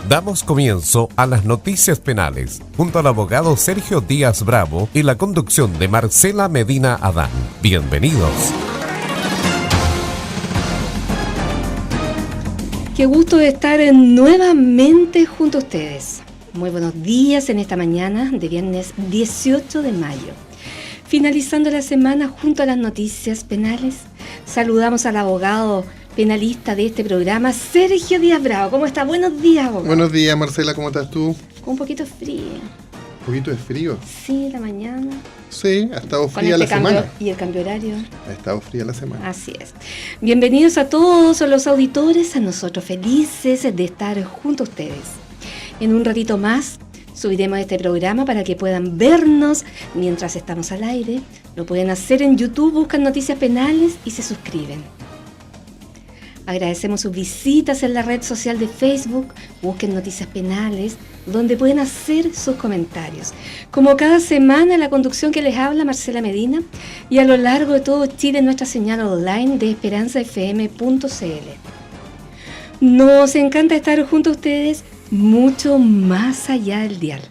Damos comienzo a las noticias penales, junto al abogado Sergio Díaz Bravo y la conducción de Marcela Medina Adán. Bienvenidos. Qué gusto de estar nuevamente junto a ustedes. Muy buenos días en esta mañana de viernes 18 de mayo. Finalizando la semana junto a las noticias penales, saludamos al abogado penalista de este programa, Sergio Díaz Bravo. ¿Cómo está? Buenos días, abogado. Buenos días, Marcela, ¿cómo estás tú? Con un poquito frío. ¿Un poquito de frío? Sí, la mañana. Sí, ha estado fría Con la semana. Y el cambio horario. Ha estado fría la semana. Así es. Bienvenidos a todos los auditores, a nosotros felices de estar junto a ustedes. En un ratito más subiremos este programa para que puedan vernos mientras estamos al aire. Lo pueden hacer en YouTube, buscan Noticias Penales y se suscriben. Agradecemos sus visitas en la red social de Facebook, busquen Noticias Penales, donde pueden hacer sus comentarios. Como cada semana, la conducción que les habla Marcela Medina y a lo largo de todo Chile nuestra señal online de esperanzafm.cl. Nos encanta estar junto a ustedes mucho más allá del dial.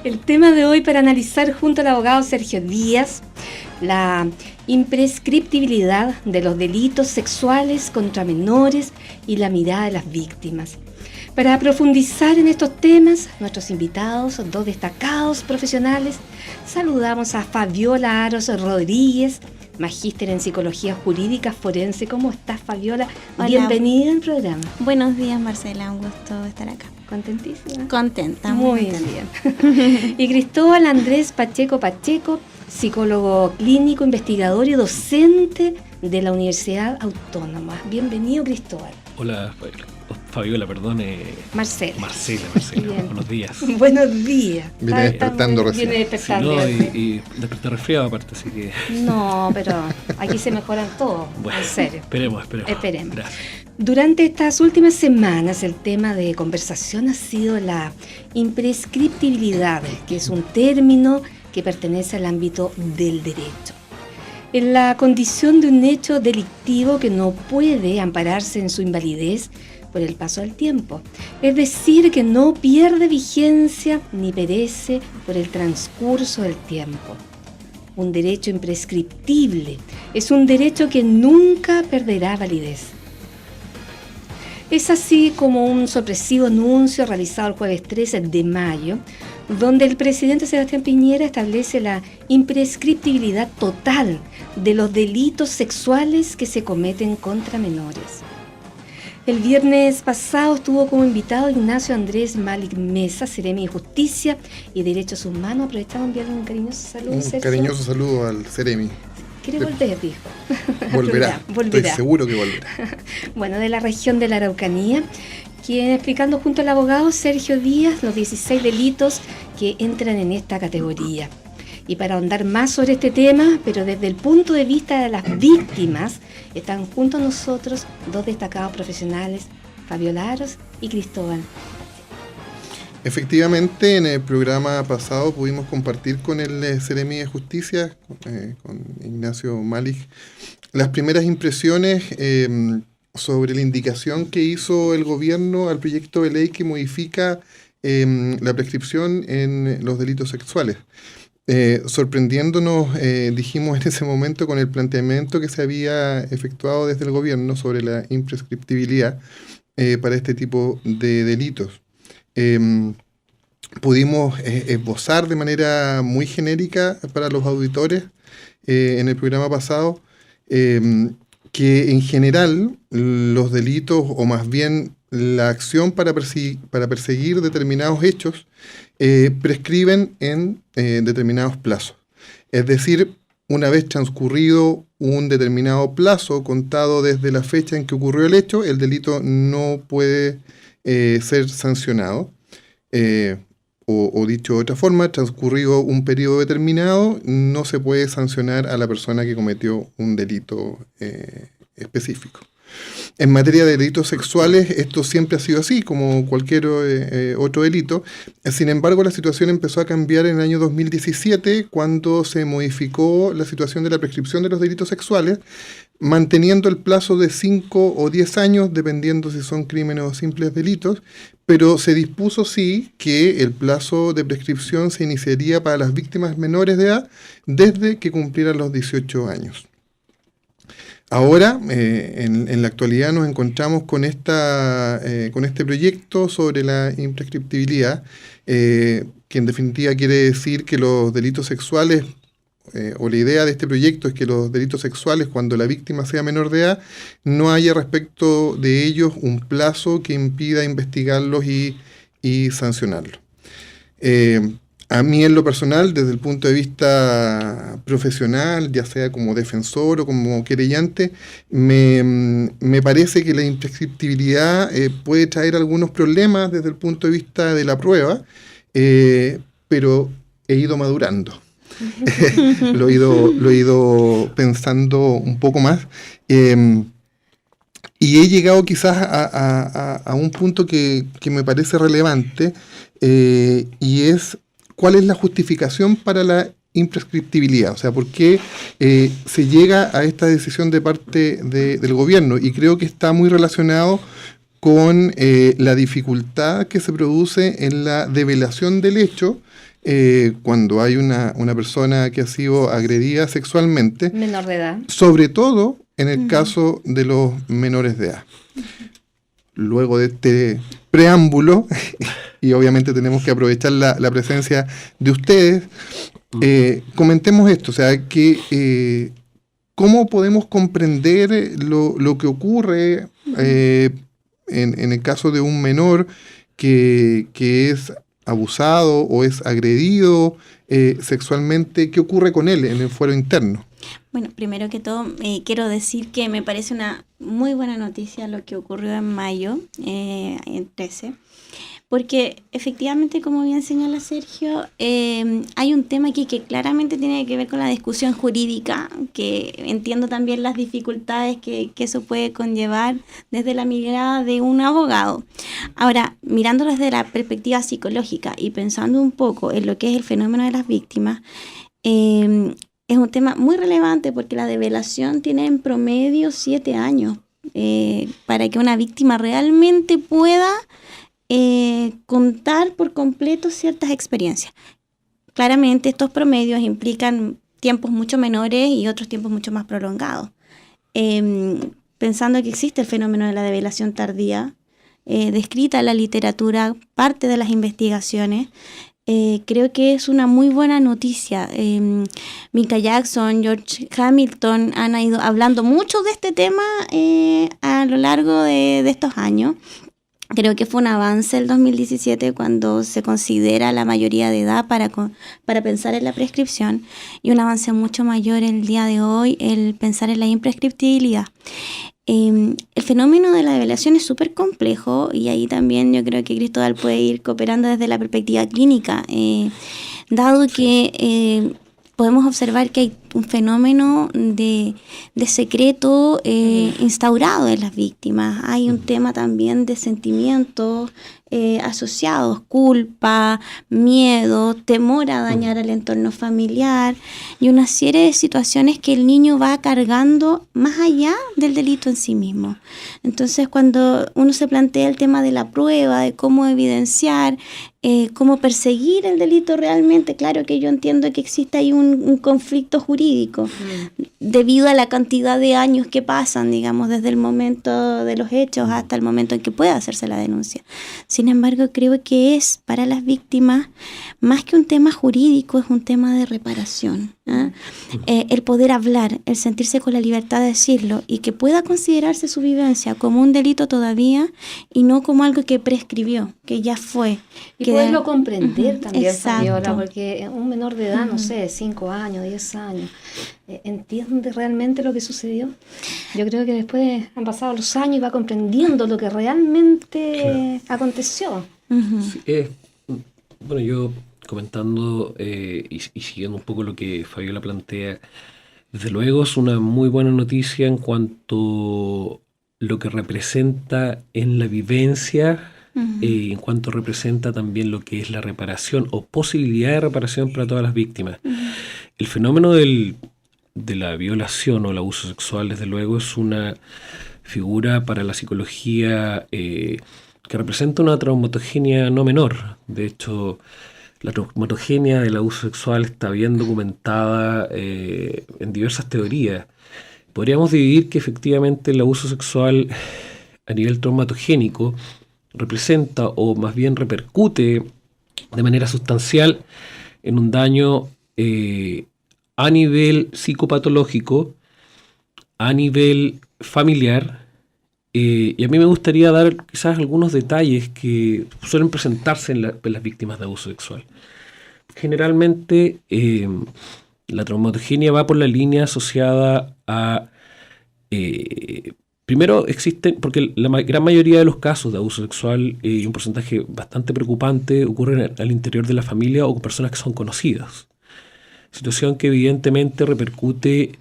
El tema de hoy para analizar junto al abogado Sergio Díaz, la imprescriptibilidad de los delitos sexuales contra menores y la mirada de las víctimas. Para profundizar en estos temas, nuestros invitados, dos destacados profesionales, saludamos a Fabiola Aros Rodríguez, magíster en Psicología Jurídica Forense. ¿Cómo estás, Fabiola? Hola. Bienvenida al programa. Buenos días, Marcela, un gusto estar acá. ¿Contentísima? Contenta. Muy bien. Y Cristóbal Andrés Pacheco, psicólogo clínico, investigador y docente de la Universidad Autónoma. Bienvenido, Cristóbal. Hola, Fabiola, perdón. Marcela. Marcela. Buenos días. Buenos días. Viene despertando recién. Viene despertando. Sí, y despertar resfriado aparte, así que... No, pero aquí se mejoran todos, bueno, en serio. Esperemos. Gracias. Durante estas últimas semanas el tema de conversación ha sido la imprescriptibilidad, que es un término que pertenece al ámbito del derecho. En la condición de un hecho delictivo que no puede ampararse en su invalidez por el paso del tiempo, es decir, que no pierde vigencia ni perece por el transcurso del tiempo. Un derecho imprescriptible es un derecho que nunca perderá validez. Es así como un sorpresivo anuncio realizado el jueves 13 de mayo, donde el presidente Sebastián Piñera establece la imprescriptibilidad total de los delitos sexuales que se cometen contra menores. El viernes pasado estuvo como invitado Ignacio Andrés Malik Mesa, Seremi de Justicia y Derechos Humanos. Aprovechamos enviarle un cariñoso saludo. Un Sergio. cariñoso saludo al Seremi. Quiere volver, dijo. Volverá. Estoy seguro que volverá. Bueno, de la región de la Araucanía, quien explicando junto al abogado Sergio Díaz los 16 delitos que entran en esta categoría. Y para ahondar más sobre este tema, pero desde el punto de vista de las víctimas, están junto a nosotros dos destacados profesionales, Fabiola Aros y Cristóbal. Efectivamente, en el programa pasado pudimos compartir con el Seremi de Justicia, con Ignacio Malik, las primeras impresiones sobre la indicación que hizo el gobierno al proyecto de ley que modifica la prescripción en los delitos sexuales. Sorprendiéndonos, dijimos en ese momento, con el planteamiento que se había efectuado desde el gobierno sobre la imprescriptibilidad para este tipo de delitos. Pudimos esbozar de manera muy genérica para los auditores en el programa pasado que en general los delitos, o más bien la acción para perseguir determinados hechos, prescriben en determinados plazos. Es decir, una vez transcurrido un determinado plazo contado desde la fecha en que ocurrió el hecho, el delito no puede ser sancionado. O dicho de otra forma, transcurrido un periodo determinado, no se puede sancionar a la persona que cometió un delito específico. En materia de delitos sexuales, esto siempre ha sido así, como cualquier otro delito. Sin embargo, la situación empezó a cambiar en el año 2017, cuando se modificó la situación de la prescripción de los delitos sexuales, manteniendo el plazo de 5 o 10 años, dependiendo si son crímenes o simples delitos, pero se dispuso sí que el plazo de prescripción se iniciaría para las víctimas menores de edad desde que cumplieran los 18 años. Ahora, en la actualidad nos encontramos con este proyecto sobre la imprescriptibilidad, que en definitiva quiere decir que los delitos sexuales, o la idea de este proyecto es que los delitos sexuales, cuando la víctima sea menor de edad, no haya respecto de ellos un plazo que impida investigarlos y sancionarlos. A mí en lo personal, desde el punto de vista profesional, ya sea como defensor o como querellante, me parece que la imprescriptibilidad puede traer algunos problemas desde el punto de vista de la prueba, pero he ido madurando. Lo he ido pensando un poco más, y he llegado quizás a un punto que me parece relevante, y es cuál es la justificación para la imprescriptibilidad, o sea, por qué se llega a esta decisión de parte del gobierno, y creo que está muy relacionado con la dificultad que se produce en la develación del hecho cuando hay una persona que ha sido agredida sexualmente, menor de edad, sobre todo en el caso de los menores de edad. Luego de este preámbulo, y obviamente tenemos que aprovechar la presencia de ustedes, comentemos esto, o sea, que cómo podemos comprender lo que ocurre en el caso de un menor que es abusado o es agredido sexualmente. ¿Qué ocurre con él en el fuero interno? Bueno, primero que todo, quiero decir que me parece una muy buena noticia lo que ocurrió en mayo, en 13, porque efectivamente, como bien señala Sergio, hay un tema aquí que claramente tiene que ver con la discusión jurídica, que entiendo también las dificultades que eso puede conllevar desde la mirada de un abogado. Ahora, mirándolo desde la perspectiva psicológica y pensando un poco en lo que es el fenómeno de las víctimas, es un tema muy relevante porque la develación tiene en promedio 7 años para que una víctima realmente pueda contar por completo ciertas experiencias. Claramente estos promedios implican tiempos mucho menores y otros tiempos mucho más prolongados. Pensando que existe el fenómeno de la develación tardía, descrita en la literatura, parte de las investigaciones, creo que es una muy buena noticia. Michael Jackson, George Hamilton han ido hablando mucho de este tema a lo largo de estos años. Creo que fue un avance el 2017 cuando se considera la mayoría de edad para pensar en la prescripción, y un avance mucho mayor el día de hoy el pensar en la imprescriptibilidad. El fenómeno de la develación es súper complejo, y ahí también yo creo que Cristóbal puede ir cooperando desde la perspectiva clínica, dado que podemos observar que hay un fenómeno de secreto instaurado en las víctimas. Hay un tema también de sentimientos asociados, culpa, miedo, temor a dañar al entorno familiar, y una serie de situaciones que el niño va cargando más allá del delito en sí mismo. Entonces, cuando uno se plantea el tema de la prueba, de cómo evidenciar, cómo perseguir el delito realmente, claro que yo entiendo que existe ahí un conflicto jurídico debido a la cantidad de años que pasan, digamos, desde el momento de los hechos hasta el momento en que pueda hacerse la denuncia. Sin embargo, creo que es para las víctimas, más que un tema jurídico, es un tema de reparación. El poder hablar, el sentirse con la libertad de decirlo, y que pueda considerarse su vivencia como un delito todavía y no como algo que prescribió, que ya fue. Y poderlo comprender también, Fabiola, exacto. porque un menor de edad, no sé, 5 años, 10 años, ¿entiende realmente lo que sucedió? Yo creo que después han pasado los años y va comprendiendo lo que realmente aconteció. Sí, bueno, yo comentando y siguiendo un poco lo que Fabiola plantea, desde luego es una muy buena noticia en cuanto lo que representa en la vivencia, en cuanto representa también lo que es la reparación o posibilidad de reparación para todas las víctimas. El fenómeno del de la violación o el abuso sexual, desde luego, es una figura para la psicología que representa una traumatogenia no menor. De hecho, la traumatogenia del abuso sexual está bien documentada en diversas teorías. Podríamos dividir que efectivamente el abuso sexual a nivel traumatogénico representa o más bien repercute de manera sustancial en un daño a nivel psicopatológico, a nivel familiar, y a mí me gustaría dar quizás algunos detalles que suelen presentarse en las víctimas de abuso sexual. Generalmente la traumatogenia va por la línea asociada a... primero existen, porque la gran mayoría de los casos de abuso sexual y un porcentaje bastante preocupante ocurren al interior de la familia o con personas que son conocidas. Situación que evidentemente repercute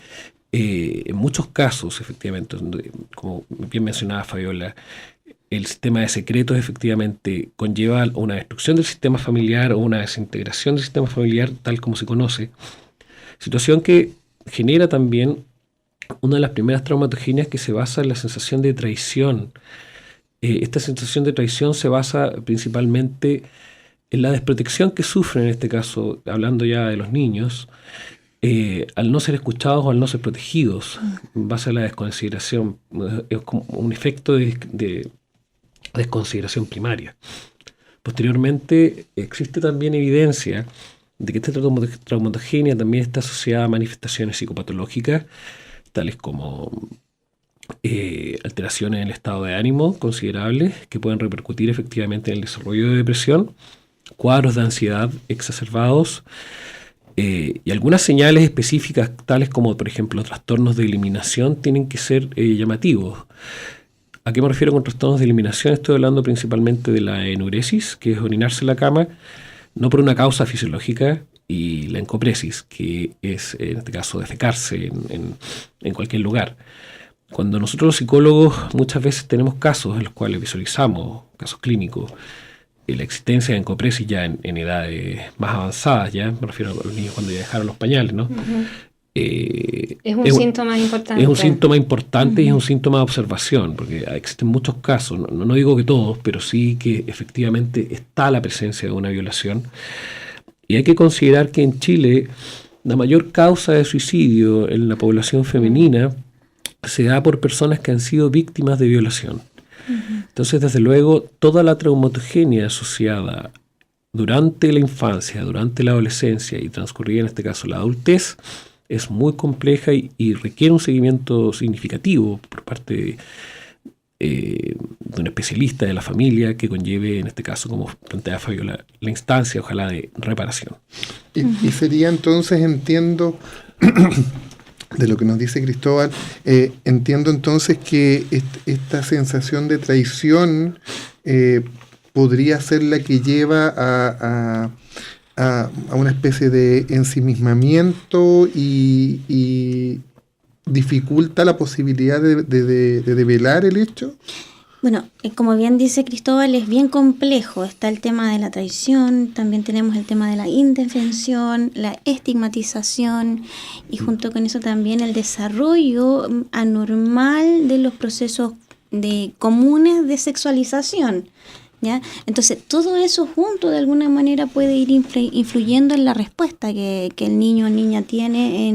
en muchos casos, efectivamente, como bien mencionaba Fabiola, el sistema de secretos efectivamente conlleva una destrucción del sistema familiar o una desintegración del sistema familiar tal como se conoce. Situación que genera también una de las primeras traumatogenias que se basa en la sensación de traición. Esta sensación de traición se basa principalmente en la desprotección que sufren, en este caso, hablando ya de los niños, al no ser escuchados o al no ser protegidos, en base a la desconsideración. Es como un efecto de desconsideración primaria. Posteriormente, existe también evidencia de que esta traumatogenia también está asociada a manifestaciones psicopatológicas, tales como alteraciones en el estado de ánimo considerables que pueden repercutir efectivamente en el desarrollo de depresión, cuadros de ansiedad exacerbados y algunas señales específicas tales como, por ejemplo, trastornos de eliminación tienen que ser llamativos. ¿A qué me refiero con trastornos de eliminación? Estoy hablando principalmente de la enuresis, que es orinarse en la cama, no por una causa fisiológica, y la encopresis, que es en este caso defecarse en cualquier lugar. Cuando nosotros los psicólogos muchas veces tenemos casos en los cuales visualizamos, casos clínicos, la existencia de encopresis ya en edades más avanzadas, ya me refiero a los niños cuando ya dejaron los pañales, ¿no? Es un síntoma importante. Es un síntoma importante y es un síntoma de observación, porque existen muchos casos, no digo que todos, pero sí que efectivamente está la presencia de una violación. Y hay que considerar que en Chile la mayor causa de suicidio en la población femenina se da por personas que han sido víctimas de violación. Entonces, desde luego, toda la traumatogenia asociada durante la infancia, durante la adolescencia y transcurrida en este caso la adultez es muy compleja y requiere un seguimiento significativo por parte de un especialista de la familia que conlleve, en este caso, como plantea Fabiola, la instancia, ojalá, de reparación. Y sería entonces, entiendo, de lo que nos dice Cristóbal, entiendo entonces que esta sensación de traición podría ser la que lleva a una especie de ensimismamiento y dificulta la posibilidad de develar el hecho. Bueno, como bien dice Cristóbal, es bien complejo. Está el tema de la traición, también tenemos el tema de la indefensión, la estigmatización y junto con eso también el desarrollo anormal de los procesos comunes de sexualización, ¿ya? Entonces, todo eso junto de alguna manera puede ir influyendo en la respuesta que el niño o niña tiene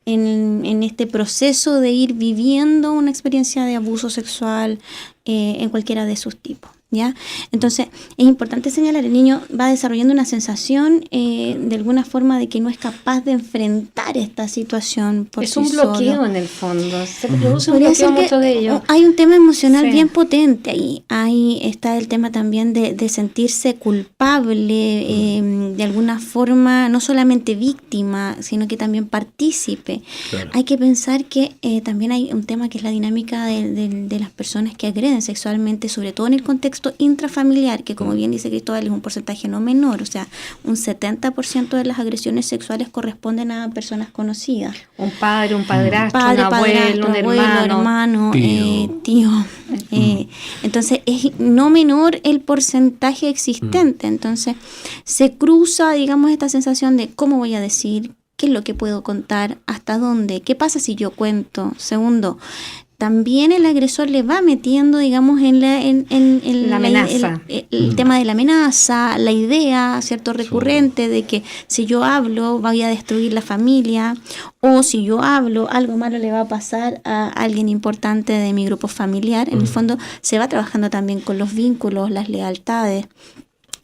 en este proceso de ir viviendo una experiencia de abuso sexual en cualquiera de sus tipos, ¿ya? Entonces, es importante señalar, el niño va desarrollando una sensación de alguna forma de que no es capaz de enfrentar esta situación por sí solo. Es un bloqueo en el fondo, se produce un bloqueo mucho de ello. Hay un tema emocional bien potente ahí. Ahí está el tema también de sentirse culpable, de alguna forma, no solamente víctima, sino que también partícipe. Claro. Hay que pensar que también hay un tema que es la dinámica de las personas que agreden sexualmente, sobre todo en el contexto intrafamiliar, que como bien dice Cristóbal es un porcentaje no menor, o sea, un 70% de las agresiones sexuales corresponden a personas conocidas. Un padre, un padrastro, un abuelo, un hermano, tío. Entonces es no menor el porcentaje existente. Entonces se cruza, digamos, esta sensación de cómo voy a decir, ¿Qué es lo que puedo contar? ¿Hasta dónde? ¿Qué pasa si yo cuento? Segundo, también el agresor le va metiendo, digamos, en la amenaza. El tema de la amenaza, la idea, ¿cierto?, recurrente de que si yo hablo voy a destruir la familia, o si yo hablo algo malo le va a pasar a alguien importante de mi grupo familiar. En el fondo se va trabajando también con los vínculos, las lealtades.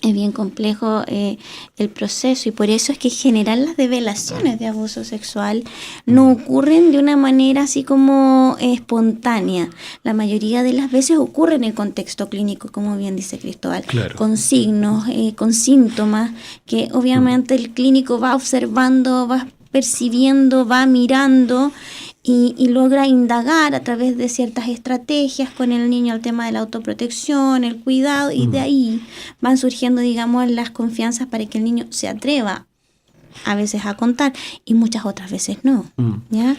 Es bien complejo el proceso, y por eso es que en general las revelaciones de abuso sexual no ocurren de una manera así como espontánea. La mayoría de las veces ocurre en el contexto clínico, como bien dice Cristóbal, claro, con signos, con síntomas que obviamente el clínico va observando, va percibiendo, va mirando y logra indagar a través de ciertas estrategias con el niño el tema de la autoprotección, el cuidado, y de ahí van surgiendo, digamos, las confianzas para que el niño se atreva a veces a contar y muchas otras veces no, ¿ya?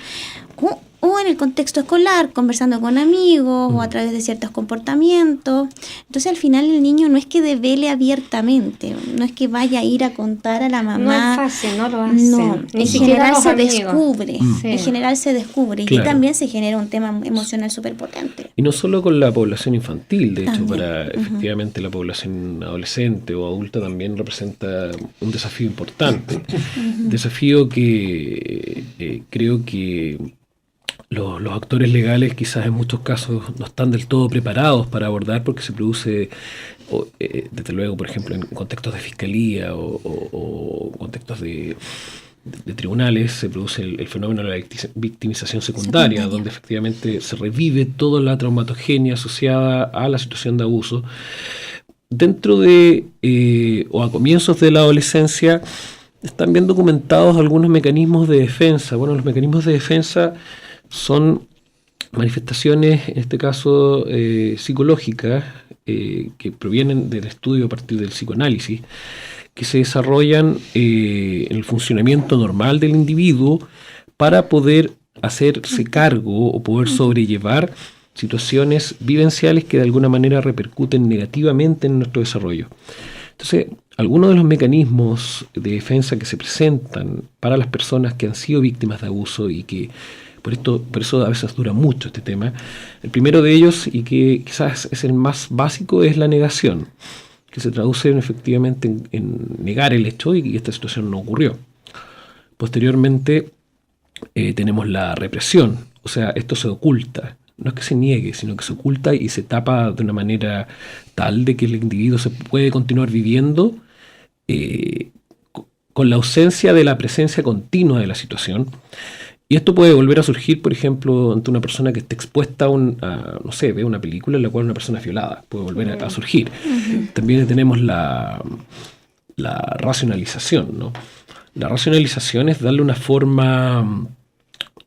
O en el contexto escolar, conversando con amigos o a través de ciertos comportamientos. Entonces al final el niño no es que devele abiertamente, no es que vaya a ir a contar a la mamá. No es fácil, no lo hace. No, Ni en siquiera general los se amigos. descubre, Sí. en general se descubre, Claro. y también se genera un tema emocional súper potente. Y no solo con la población infantil, de hecho, También. para efectivamente la población adolescente o adulta también representa un desafío importante. Desafío que creo que los actores legales quizás en muchos casos no están del todo preparados para abordar, porque se produce, desde luego, por ejemplo, en contextos de fiscalía o contextos de tribunales, se produce el fenómeno de la victimización secundaria, donde efectivamente se revive toda la traumatogenia asociada a la situación de abuso. Dentro de, o a comienzos de la adolescencia, están bien documentados algunos mecanismos de defensa. Bueno, los mecanismos de defensa son manifestaciones, en este caso psicológicas, que provienen del estudio a partir del psicoanálisis, que se desarrollan en el funcionamiento normal del individuo para poder hacerse cargo o poder sobrellevar situaciones vivenciales que de alguna manera repercuten negativamente en nuestro desarrollo. Entonces, algunos de los mecanismos de defensa que se presentan para las personas que han sido víctimas de abuso y que por eso a veces dura mucho este tema, el primero de ellos, y que quizás es el más básico, es la negación, que se traduce efectivamente en negar el hecho y que esta situación no ocurrió. Posteriormente tenemos la represión, o sea, esto se oculta. No es que se niegue, sino que se oculta y se tapa de una manera tal de que el individuo se puede continuar viviendo con la ausencia de la presencia continua de la situación. Y esto puede volver a surgir, por ejemplo, ante una persona que esté expuesta a no sé, ve una película en la cual una persona es violada. Puede volver a surgir. También tenemos la racionalización, ¿no? La racionalización es darle una forma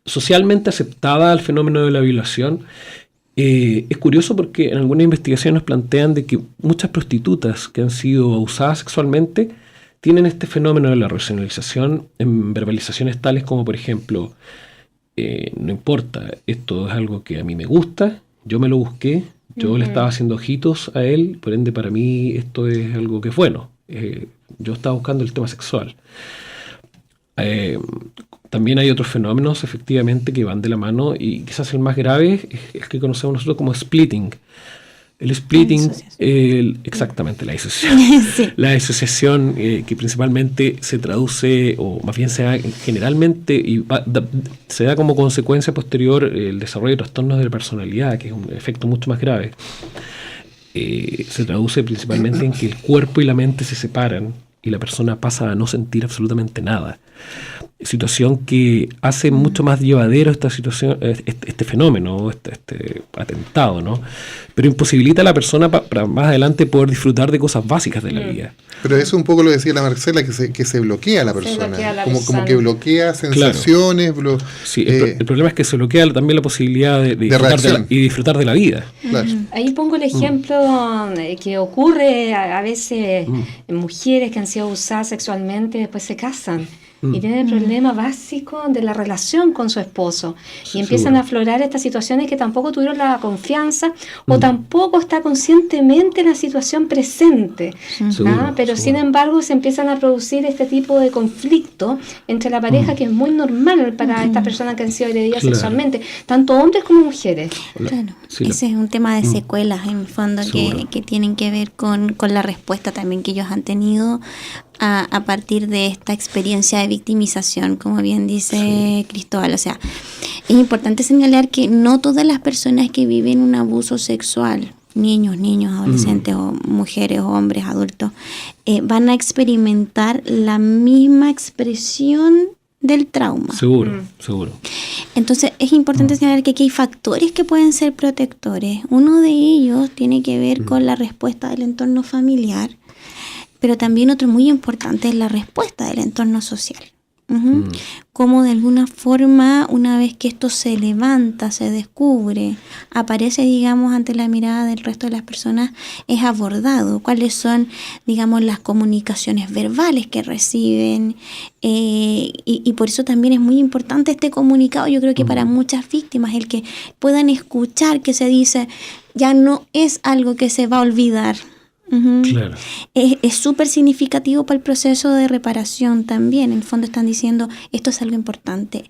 socialmente aceptada al fenómeno de la violación. Es curioso porque en algunas investigaciones nos plantean de que muchas prostitutas que han sido abusadas sexualmente tienen este fenómeno de la racionalización en verbalizaciones tales como, por ejemplo, no importa, esto es algo que a mí me gusta, yo me lo busqué, yo le estaba haciendo ojitos a él, por ende para mí esto es algo que es bueno, yo estaba buscando el tema sexual. También hay otros fenómenos efectivamente que van de la mano, y quizás el más grave es el que conocemos nosotros como splitting. El splitting, exactamente, la disociación. Sí. La disociación que principalmente se traduce, o más bien se da generalmente, y se da como consecuencia posterior el desarrollo de trastornos de la personalidad, que es un efecto mucho más grave. Se traduce principalmente en que el cuerpo y la mente se separan y la persona pasa a no sentir absolutamente nada. Situación que hace mucho más llevadero esta situación, este fenómeno, este atentado, ¿no? Pero imposibilita a la persona para más adelante poder disfrutar de cosas básicas de la vida. Pero eso un poco lo decía la Marcela, que se bloquea la persona, como que bloquea sensaciones. Claro. Sí, el problema es que se bloquea también la posibilidad de disfrutar de la vida. Claro. Ahí pongo el ejemplo que ocurre a veces en mujeres que han sido abusadas sexualmente, después se casan. y tiene el problema básico de la relación con su esposo. Y empiezan a aflorar estas situaciones que tampoco tuvieron la confianza o tampoco está conscientemente la situación presente. Pero sin embargo se empiezan a producir este tipo de conflicto entre la pareja que es muy normal para estas personas que han sido agredidas sexualmente, tanto hombres como mujeres. Claro, ese es un tema de secuelas en el fondo que tienen que ver con la respuesta también que ellos han tenido a partir de esta experiencia de victimización, como bien dice Cristóbal. O sea, es importante señalar que no todas las personas que viven un abuso sexual, niños, adolescentes o mujeres o hombres adultos, van a experimentar la misma expresión del trauma. Seguro. Entonces es importante señalar que aquí hay factores que pueden ser protectores. Uno de ellos tiene que ver con la respuesta del entorno familiar, pero también otro muy importante es la respuesta del entorno social. Cómo de alguna forma, una vez que esto se levanta, se descubre, aparece, digamos, ante la mirada del resto de las personas, es abordado. Cuáles son, digamos, las comunicaciones verbales que reciben. Y por eso también es muy importante este comunicado, yo creo que para muchas víctimas, el que puedan escuchar que se dice, ya no es algo que se va a olvidar. Claro. Es súper significativo para el proceso de reparación también. En el fondo están diciendo, esto es algo importante.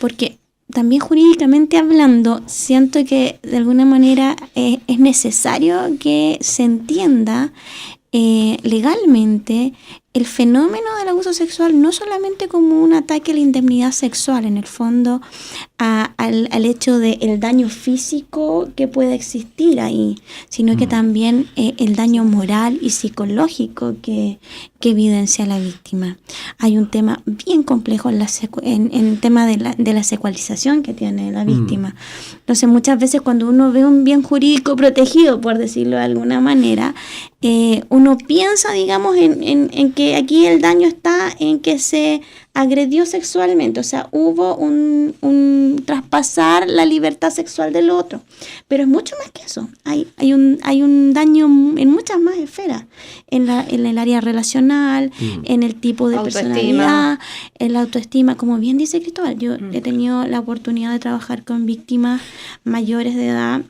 Porque también jurídicamente hablando, siento que de alguna manera es necesario que se entienda legalmente el fenómeno del abuso sexual no solamente como un ataque a la indemnidad sexual, en el fondo al hecho del daño físico que puede existir ahí, sino que también el daño moral y psicológico que evidencia la víctima. Hay un tema bien complejo en el tema de la secualización que tiene la víctima. Entonces muchas veces cuando uno ve un bien jurídico protegido, por decirlo de alguna manera, uno piensa, digamos, en que aquí el daño está en que se agredió sexualmente, o sea, hubo un traspasar la libertad sexual del otro, pero es mucho más que eso. Hay un daño en muchas más esferas, en el área relacional, en el tipo de personalidad, en la autoestima, como bien dice Cristóbal. Yo he tenido la oportunidad de trabajar con víctimas mayores de edad,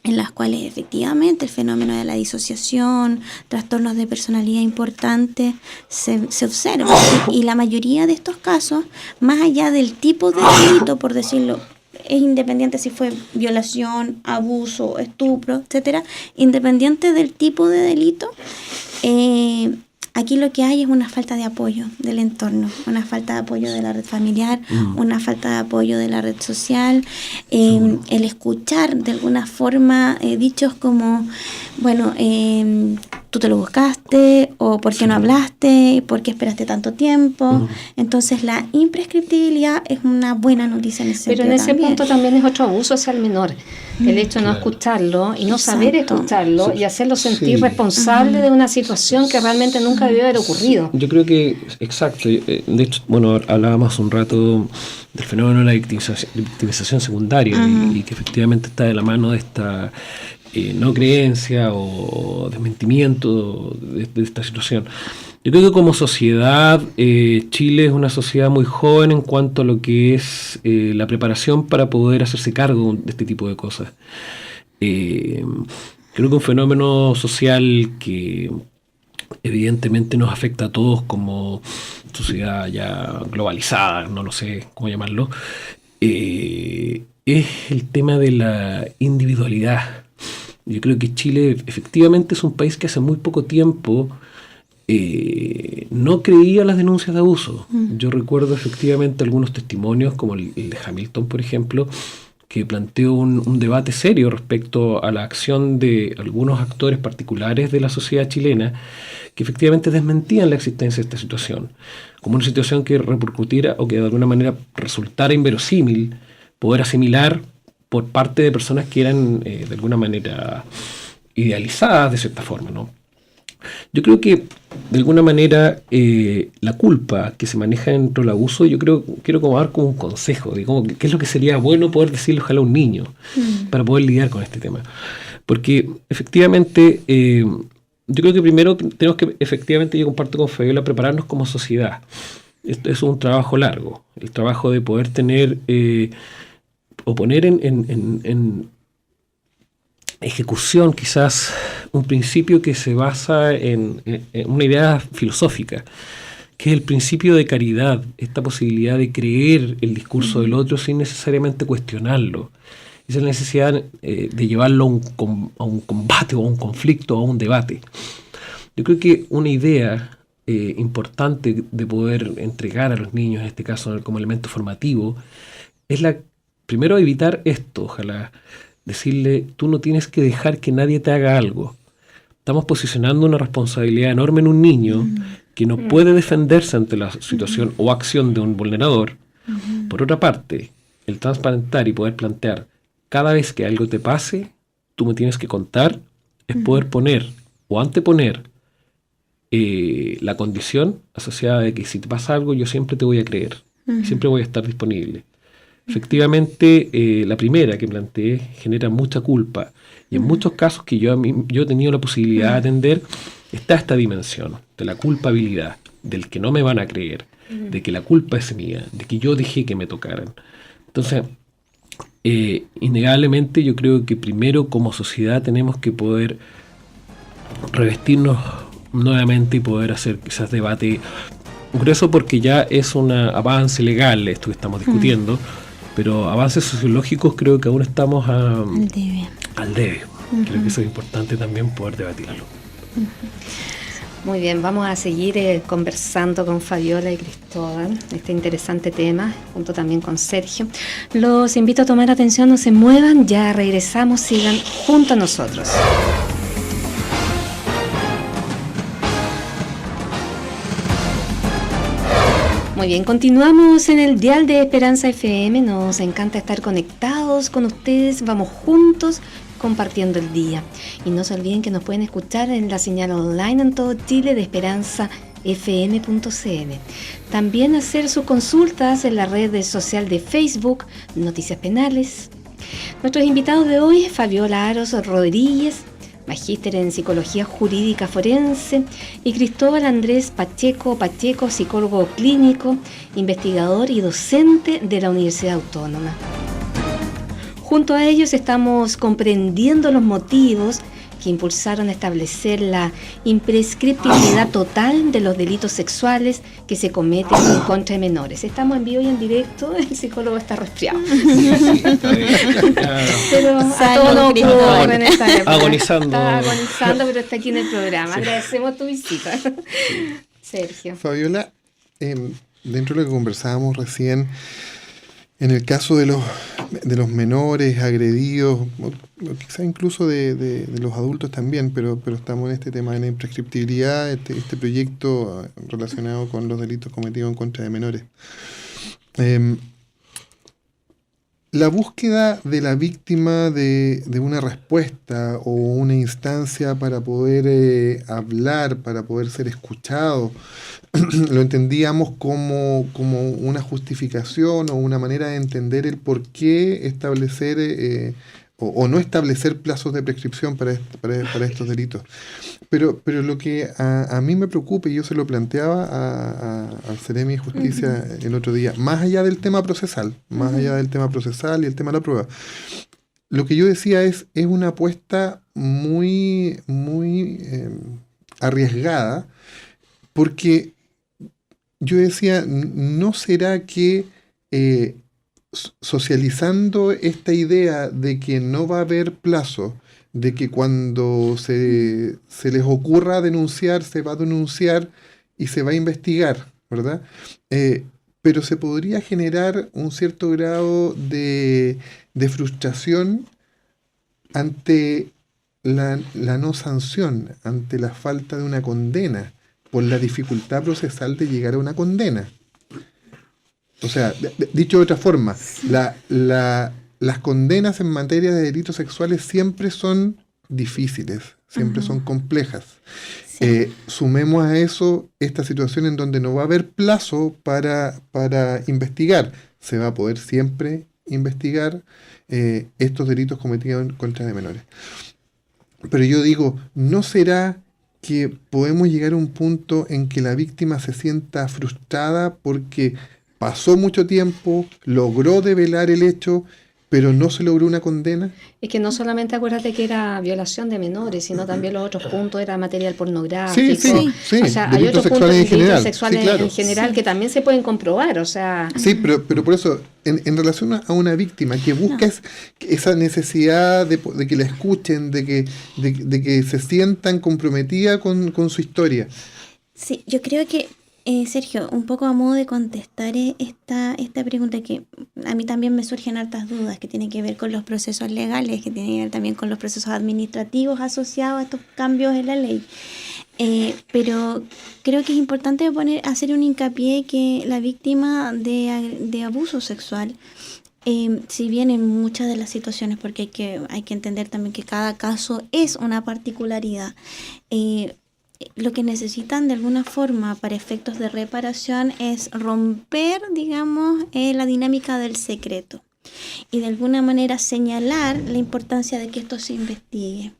en las cuales efectivamente el fenómeno de la disociación, trastornos de personalidad importantes se observan. Y la mayoría de estos casos, más allá del tipo de delito, por decirlo, es independiente si fue violación, abuso, estupro, etcétera, independiente del tipo de delito, aquí lo que hay es una falta de apoyo del entorno, una falta de apoyo de la red familiar, una falta de apoyo de la red social, el escuchar de alguna forma dichos como, bueno, tú te lo buscaste, o por qué no hablaste, por qué esperaste tanto tiempo. Entonces la imprescriptibilidad es una buena noticia en ese sentido. Pero en ese también. punto también es otro abuso hacia el menor, el hecho de no escucharlo y no saber escucharlo y hacerlo sentir responsable de una situación que realmente nunca debió haber ocurrido. Yo creo que, exacto, de hecho, bueno, hablábamos hace un rato del fenómeno de la victimización secundaria y que efectivamente está de la mano de esta no creencia o desmentimiento de esta situación. Yo creo que como sociedad, Chile es una sociedad muy joven en cuanto a lo que es la preparación para poder hacerse cargo de este tipo de cosas. Creo que un fenómeno social que evidentemente nos afecta a todos como sociedad ya globalizada, no lo sé cómo llamarlo, es el tema de la individualidad. Yo creo que Chile efectivamente es un país que hace muy poco tiempo no creía las denuncias de abuso. Yo recuerdo efectivamente algunos testimonios, como el de Hamilton, por ejemplo, que planteó un debate serio respecto a la acción de algunos actores particulares de la sociedad chilena que efectivamente desmentían la existencia de esta situación, como una situación que repercutiera o que de alguna manera resultara inverosímil poder asimilar por parte de personas que eran de alguna manera idealizadas de cierta forma, ¿no? Yo creo que de alguna manera la culpa que se maneja dentro del abuso, quiero como dar como un consejo de qué es lo que sería bueno poder decirle ojalá a un niño para poder lidiar con este tema. Porque efectivamente yo creo que primero tenemos que efectivamente, yo comparto con Fabiola, prepararnos como sociedad. Esto es un trabajo largo, el trabajo de poder tener o poner en ejecución quizás un principio que se basa en una idea filosófica, que es el principio de caridad, esta posibilidad de creer el discurso del otro sin necesariamente cuestionarlo. Esa necesidad de llevarlo a un combate o a un conflicto o a un debate. Yo creo que una idea importante de poder entregar a los niños, en este caso como elemento formativo, es primero evitar esto, ojalá, decirle, tú no tienes que dejar que nadie te haga algo. Estamos posicionando una responsabilidad enorme en un niño que no puede defenderse ante la situación o acción de un vulnerador. Por otra parte, el transparentar y poder plantear, cada vez que algo te pase, tú me tienes que contar, es poder poner o anteponer la condición asociada de que si te pasa algo, yo siempre te voy a creer, siempre voy a estar disponible. Efectivamente, la primera que planteé genera mucha culpa, y en muchos casos que yo he tenido la posibilidad de atender, está esta dimensión de la culpabilidad, del que no me van a creer, de que la culpa es mía, de que yo dejé que me tocaran. Entonces, innegablemente yo creo que primero como sociedad tenemos que poder revestirnos nuevamente y poder hacer quizás debate grueso, porque ya es un avance legal esto que estamos discutiendo, pero avances sociológicos creo que aún estamos al debe. Creo que eso es importante también poder debatirlo. Muy bien, vamos a seguir conversando con Fabiola y Cristóbal este interesante tema, junto también con Sergio. Los invito a tomar atención, no se muevan, ya regresamos, sigan junto a nosotros. Muy bien, continuamos en el dial de Esperanza FM, nos encanta estar conectados con ustedes, vamos juntos compartiendo el día. Y no se olviden que nos pueden escuchar en la señal online en todo Chile de esperanzafm.cl. También hacer sus consultas en la red social de Facebook, Noticias Penales. Nuestros invitados de hoy, Fabiola Aros Rodríguez, magíster en Psicología Jurídica Forense, y Cristóbal Andrés Pacheco, psicólogo clínico, investigador y docente de la Universidad Autónoma. Junto a ellos estamos comprendiendo los motivos que impulsaron a establecer la imprescriptibilidad total de los delitos sexuales que se cometen en contra de menores. Estamos en vivo y en directo, el psicólogo está resfriado. Pero a todos nos ocurre en esta época. Está agonizando, pero está aquí en el programa. Sí. Agradecemos tu visita. Sergio. Fabiola, dentro de lo que conversábamos recién, en el caso de los menores agredidos, o quizá incluso de los adultos también, pero estamos en este tema de la imprescriptibilidad, este proyecto relacionado con los delitos cometidos en contra de menores. La búsqueda de la víctima de una respuesta o una instancia para poder hablar, para poder ser escuchado, lo entendíamos como una justificación o una manera de entender el por qué establecer o no establecer plazos de prescripción para estos delitos. Pero lo que a mí me preocupa, y yo se lo planteaba al Ceremi de Justicia el otro día, más allá del tema procesal, y el tema de la prueba, lo que yo decía es una apuesta muy arriesgada, porque yo decía, ¿no será que socializando esta idea de que no va a haber plazo, de que cuando se les ocurra denunciar, se va a denunciar y se va a investigar, ¿verdad? Pero se podría generar un cierto grado de frustración ante la no sanción, ante la falta de una condena, por la dificultad procesal de llegar a una condena. O sea, dicho de otra forma, las condenas en materia de delitos sexuales siempre son difíciles, siempre son complejas. Sí. Sumemos a eso esta situación en donde no va a haber plazo para investigar. Se va a poder siempre investigar estos delitos cometidos en contra de menores. Pero yo digo, ¿no será que podemos llegar a un punto en que la víctima se sienta frustrada porque pasó mucho tiempo, logró develar el hecho, pero no se logró una condena? Es que no solamente acuérdate que era violación de menores, sino también los otros puntos era material pornográfico. Sí, o sea, hay delitos otros puntos sexuales en general. delitos sexuales Sí, claro. en general que también se pueden comprobar, o sea... Sí, pero por eso, en relación a una víctima que busca esa necesidad de que la escuchen, de que se sientan comprometidas con su historia. Sí, yo creo que, Sergio, un poco a modo de contestar esta pregunta, que a mí también me surgen hartas dudas, que tienen que ver con los procesos legales, que tienen que ver también con los procesos administrativos asociados a estos cambios en la ley. Pero creo que es importante hacer un hincapié que la víctima de abuso sexual, si bien en muchas de las situaciones, porque hay que entender también que cada caso es una particularidad, lo que necesitan de alguna forma para efectos de reparación es romper, digamos, la dinámica del secreto y de alguna manera señalar la importancia de que esto se investigue.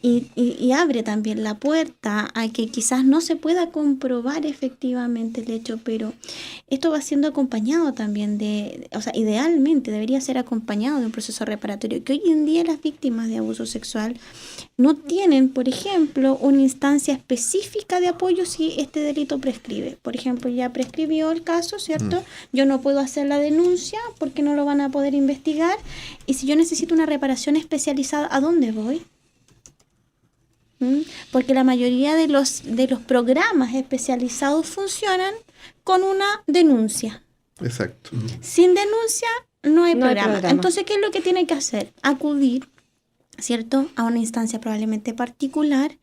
Y abre también la puerta a que quizás no se pueda comprobar efectivamente el hecho, pero esto va siendo acompañado también idealmente debería ser acompañado de un proceso reparatorio, que hoy en día las víctimas de abuso sexual no tienen, por ejemplo, una instancia específica de apoyo si este delito prescribe. Por ejemplo, ya prescribió el caso, ¿cierto? Yo no puedo hacer la denuncia porque no lo van a poder investigar, y si yo necesito una reparación especializada, ¿a dónde voy? Porque la mayoría de los programas especializados funcionan con una denuncia. Exacto. Sin denuncia no hay programa. programa. Entonces, ¿qué es lo que tiene que hacer? Acudir, ¿cierto?, a una instancia probablemente particular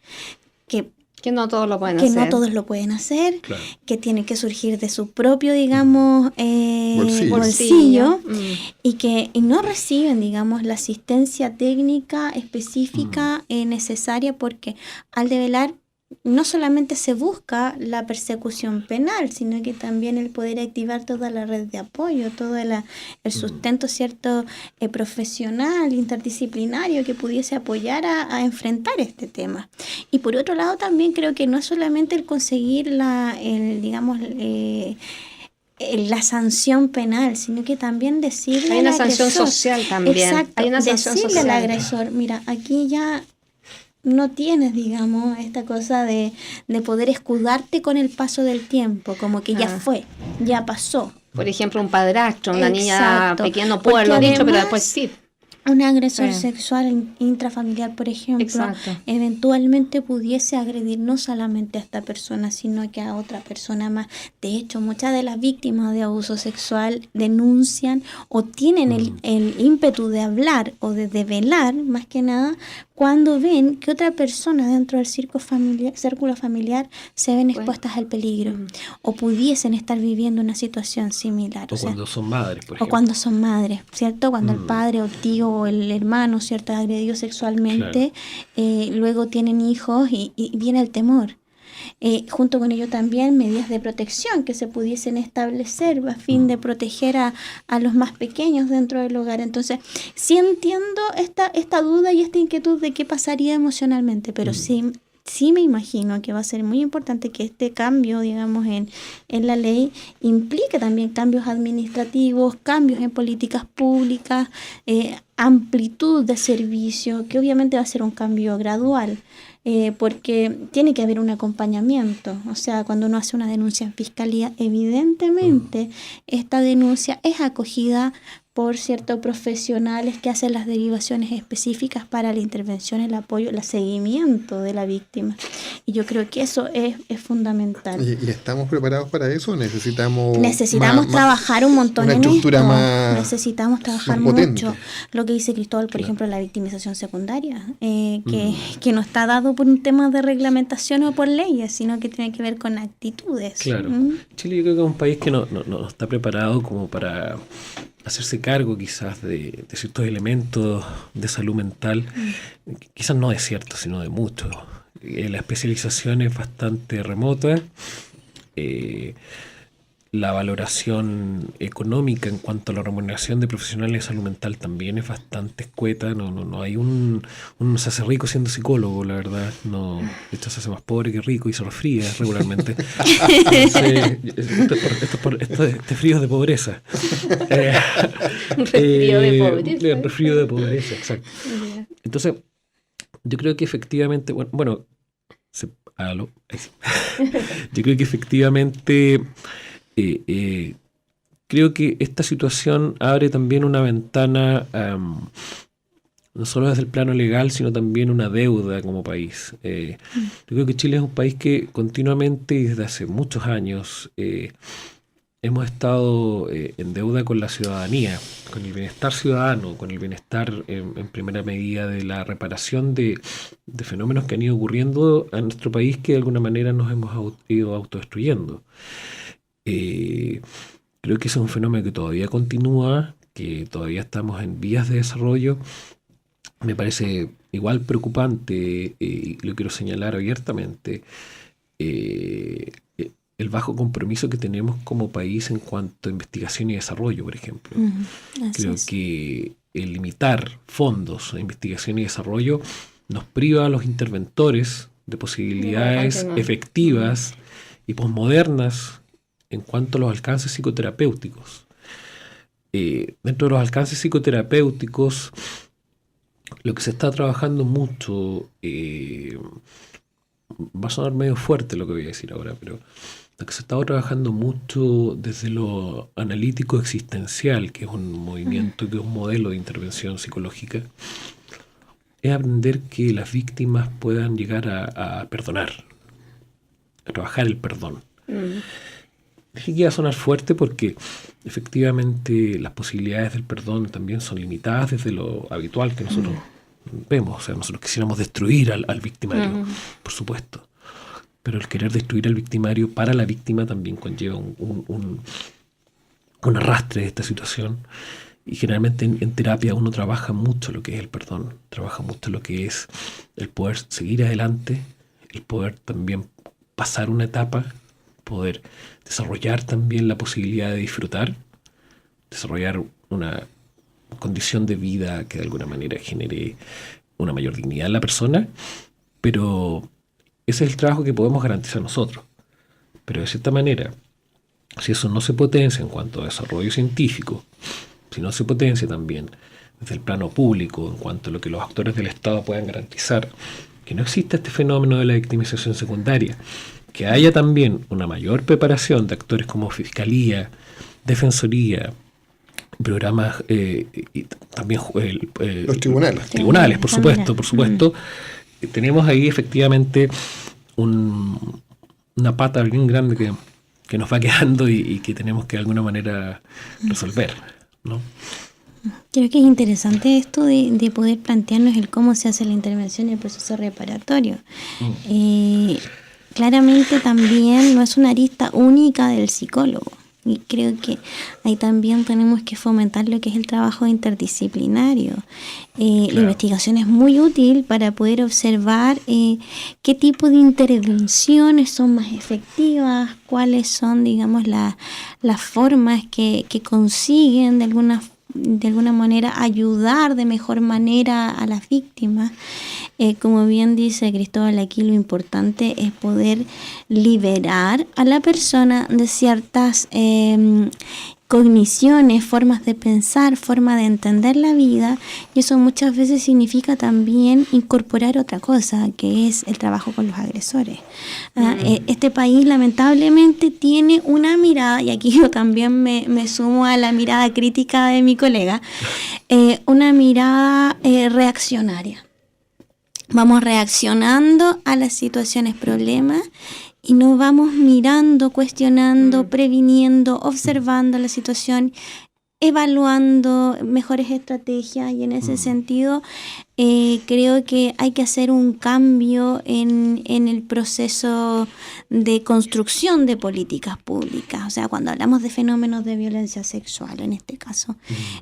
Que no todos lo pueden que hacer. no todos lo pueden hacer, Claro. que tiene que surgir de su propio, digamos, Bolsillo. bolsillo, y no reciben, digamos, la asistencia técnica específica necesaria, porque al develar no solamente se busca la persecución penal, sino que también el poder activar toda la red de apoyo, todo el sustento, ¿cierto?, profesional, interdisciplinario, que pudiese apoyar a enfrentar este tema. Y por otro lado también creo que no es solamente el conseguir la sanción penal, sino que también decirle Hay una al sanción agresor, social también. exacto, Hay una sanción decirle al social. agresor, mira, aquí ya no tienes, digamos, esta cosa de poder escudarte con el paso del tiempo, como que ya fue, ya pasó. Por ejemplo, un padrastro, una niña Exacto. pequeña no puede Porque haberlo dicho, pero además, después sí. Un agresor Sí. sexual intrafamiliar, por ejemplo, Exacto. eventualmente pudiese agredir no solamente a esta persona, sino que a otra persona más. De hecho, muchas de las víctimas de abuso sexual denuncian o tienen el ímpetu de hablar o de develar, más que nada, cuando ven que otra persona dentro del círculo familiar se ven expuestas al peligro o pudiesen estar viviendo una situación similar. O O sea, cuando son madres, por o ejemplo. cuando son madres, ¿cierto? Cuando el padre o tío o el hermano, ¿cierto?, es agredido sexualmente, luego tienen hijos y viene el temor. Junto con ello también medidas de protección que se pudiesen establecer a fin de proteger a los más pequeños dentro del hogar. Entonces, sí entiendo esta duda y esta inquietud de qué pasaría emocionalmente, pero sí me imagino que va a ser muy importante que este cambio, digamos, en la ley implique también cambios administrativos, cambios en políticas públicas, amplitud de servicio, que obviamente va a ser un cambio gradual, porque tiene que haber un acompañamiento. O sea, cuando uno hace una denuncia en fiscalía, evidentemente esta denuncia es acogida por ciertos profesionales que hacen las derivaciones específicas para la intervención, el apoyo, el seguimiento de la víctima. Y yo creo que eso es fundamental. ¿Y estamos preparados para eso? Necesitamos trabajar un montón una en estructura esto. más, Necesitamos trabajar más potente. mucho. Lo que dice Cristóbal, por ejemplo, la victimización secundaria, que no está dado por un tema de reglamentación o por leyes, sino que tiene que ver con actitudes. Claro. Chile yo creo que es un país que no está preparado como para hacerse cargo quizás de ciertos elementos de salud mental, quizás no de cierto, sino de mucho. La especialización es bastante remota. la valoración económica en cuanto a la remuneración de profesionales de salud mental también es bastante escueta. No hay uno se hace rico siendo psicólogo, la verdad. No, de hecho se hace más pobre que rico y se resfría regularmente. Entonces, este frío es de pobreza. Un resfrío de pobreza. Un resfrío de pobreza, exacto. Entonces, yo creo que efectivamente, hágalo. Yo creo que efectivamente creo que esta situación abre también una ventana, no solo desde el plano legal, sino también una deuda como país. Yo creo que Chile es un país que continuamente y desde hace muchos años hemos estado en deuda con la ciudadanía, con el bienestar ciudadano, con el bienestar en primera medida de la reparación de fenómenos que han ido ocurriendo en nuestro país que de alguna manera nos hemos ido autodestruyendo. Creo que ese es un fenómeno que todavía continúa, que todavía estamos en vías de desarrollo. Me parece igual preocupante, y lo quiero señalar abiertamente, el bajo compromiso que tenemos como país en cuanto a investigación y desarrollo, por ejemplo. Creo que el limitar fondos a investigación y desarrollo nos priva a los interventores de posibilidades efectivas y posmodernas en cuanto a los alcances psicoterapéuticos. Dentro de los alcances psicoterapéuticos, lo que se está trabajando mucho, va a sonar medio fuerte lo que voy a decir ahora, pero lo que se está trabajando mucho desde lo analítico existencial, que es un movimiento, que es un modelo de intervención psicológica, es aprender que las víctimas puedan llegar a perdonar, a trabajar el perdón. Dije que iba a sonar fuerte porque efectivamente las posibilidades del perdón también son limitadas desde lo habitual que nosotros vemos. O sea, nosotros quisiéramos destruir al victimario, por supuesto. Pero el querer destruir al victimario para la víctima también conlleva un arrastre de esta situación. Y generalmente en terapia uno trabaja mucho lo que es el perdón, trabaja mucho lo que es el poder seguir adelante, el poder también pasar una etapa, poder desarrollar también la posibilidad de disfrutar, desarrollar una condición de vida que de alguna manera genere una mayor dignidad en la persona, pero ese es el trabajo que podemos garantizar nosotros. Pero de cierta manera, si eso no se potencia en cuanto a desarrollo científico, si no se potencia también desde el plano público en cuanto a lo que los actores del Estado puedan garantizar, que no exista este fenómeno de la victimización secundaria, que haya también una mayor preparación de actores como Fiscalía, Defensoría, programas y también los tribunales. Tribunales, por supuesto. Tenemos ahí efectivamente una pata bien grande que nos va quedando y que tenemos que de alguna manera resolver, ¿no? Creo que es interesante esto de poder plantearnos el cómo se hace la intervención y el proceso reparatorio. Claramente también no es una arista única del psicólogo. Y creo que ahí también tenemos que fomentar lo que es el trabajo interdisciplinario. La investigación es muy útil para poder observar qué tipo de intervenciones son más efectivas, cuáles son, digamos, las formas que consiguen de alguna manera ayudar de mejor manera a las víctimas. Como bien dice Cristóbal, aquí lo importante es poder liberar a la persona de ciertas cogniciones, formas de pensar, forma de entender la vida, y eso muchas veces significa también incorporar otra cosa, que es el trabajo con los agresores. Este país lamentablemente tiene una mirada, y aquí yo también me sumo a la mirada crítica de mi colega, una mirada reaccionaria. Vamos reaccionando a las situaciones, problemas, y no vamos mirando, cuestionando, previniendo, observando la situación, evaluando mejores estrategias, y en ese sentido creo que hay que hacer un cambio en el proceso de construcción de políticas públicas. O sea, cuando hablamos de fenómenos de violencia sexual, en este caso,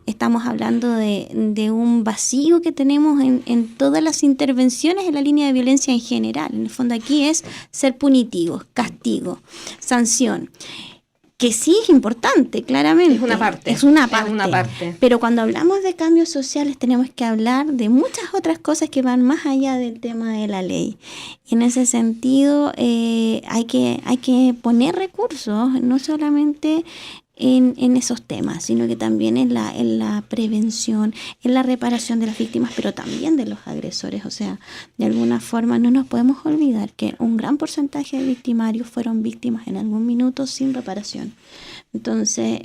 estamos hablando de un vacío que tenemos en todas las intervenciones en la línea de violencia en general. En el fondo aquí es ser punitivos, castigo, sanción. que sí es importante, claramente. Es una parte. Es una Es una parte. Pero cuando hablamos de cambios sociales tenemos que hablar de muchas otras cosas que van más allá del tema de la ley. Y en ese sentido hay que poner recursos, no solamente en esos temas, sino que también en la prevención, en la reparación de las víctimas, pero también de los agresores. O sea, de alguna forma no nos podemos olvidar que un gran porcentaje de victimarios fueron víctimas en algún minuto sin reparación. Entonces,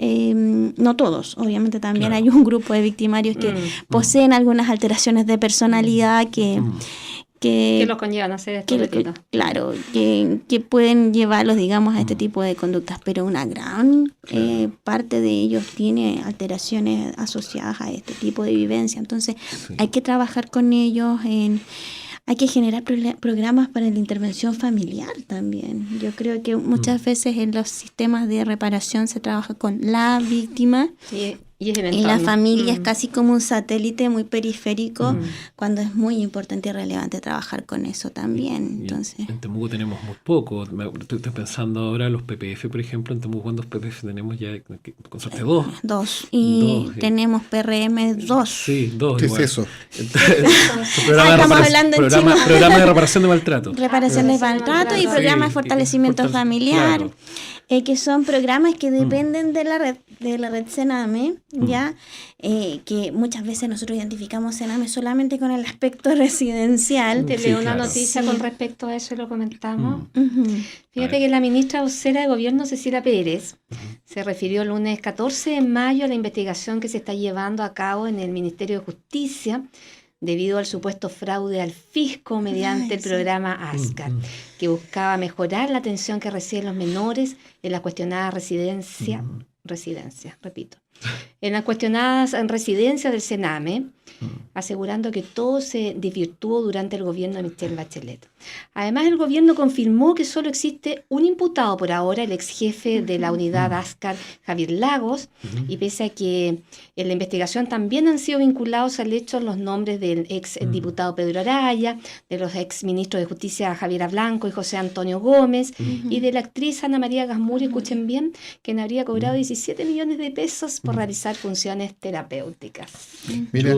no todos, obviamente también hay un grupo de victimarios que poseen algunas alteraciones de personalidad que los conllevan a hacer estos delitos. Claro, que pueden llevarlos, digamos, a este tipo de conductas, pero una gran parte de ellos tiene alteraciones asociadas a este tipo de vivencia. Entonces, hay que trabajar con ellos hay que generar programas para la intervención familiar también. Yo creo que muchas veces en los sistemas de reparación se trabaja con la víctima. Sí, y es el en la entorno. familia es casi como un satélite muy periférico, cuando es muy importante y relevante trabajar con eso también. Entonces, en Temuco tenemos muy poco. Estoy pensando ahora los PPF, por ejemplo. En Temuco, ¿cuántos PPF tenemos ya? Con suerte, dos. Dos. Y tenemos PRM 2. Sí, dos. ¿Qué igual. es eso? Estamos hablando en chino. Programa de reparación de maltrato. Reparación de maltrato y programa de fortalecimiento familiar. Claro. Que son programas que dependen de la red Sename, ¿ya? Que muchas veces nosotros identificamos Sename solamente con el aspecto residencial. Te leo una noticia con respecto a eso y lo comentamos. Fíjate que la ministra vocera de Gobierno, Cecilia Pérez, se refirió el lunes 14 de mayo a la investigación que se está llevando a cabo en el Ministerio de Justicia debido al supuesto fraude al fisco mediante el programa ASCAR, que buscaba mejorar la atención que reciben los menores en las cuestionadas residencias, en las cuestionadas residencias del Sename, asegurando que todo se desvirtuó durante el gobierno de Michelle Bachelet. Además, el gobierno confirmó que solo existe un imputado por ahora, el ex jefe de la unidad ASCAR, Javier Lagos, y pese a que en la investigación también han sido vinculados al hecho los nombres del ex diputado Pedro Araya, de los ex ministros de Justicia Javiera Blanco y José Antonio Gómez, y de la actriz Ana María Gasmuri, escuchen bien, quien habría cobrado 17 millones de pesos por realizar funciones terapéuticas. Mira,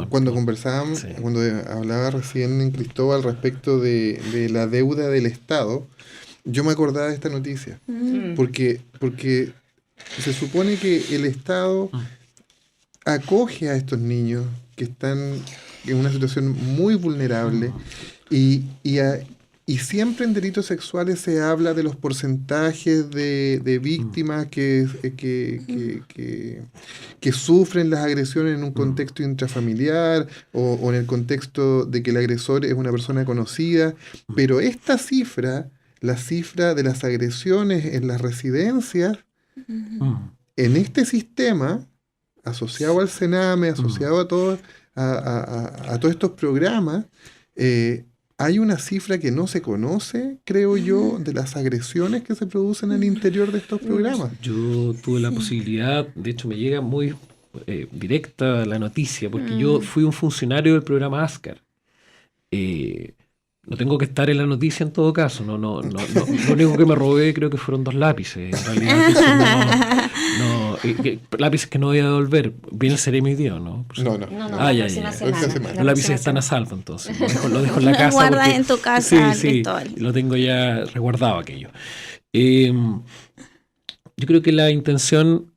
cuando conversábamos, cuando hablaba recién en Cristóbal respecto de la deuda del Estado, yo me acordaba de esta noticia, porque se supone que el Estado acoge a estos niños que están en una situación muy vulnerable y siempre en delitos sexuales se habla de los porcentajes de víctimas que sufren las agresiones en un contexto intrafamiliar o en el contexto de que el agresor es una persona conocida, pero esta cifra, la cifra de las agresiones en las residencias, en este sistema, asociado al Sename, asociado a todos estos programas, hay una cifra que no se conoce, creo yo, de las agresiones que se producen al interior de estos programas. Yo tuve la posibilidad, de hecho me llega muy directa la noticia, porque yo fui un funcionario del programa ASCAR. No tengo que estar en la noticia en todo caso. No, lo único que me robé creo que fueron 2 lápices. En realidad, lápices que no voy a devolver. Viene el Ceremi hoy día, ¿no? No. Ya. Los lápices están a salvo, entonces. Lo dejo en la casa. Lo guardas en tu casa, Cristóbal. Sí, lo tengo ya resguardado aquello. Yo creo que la intención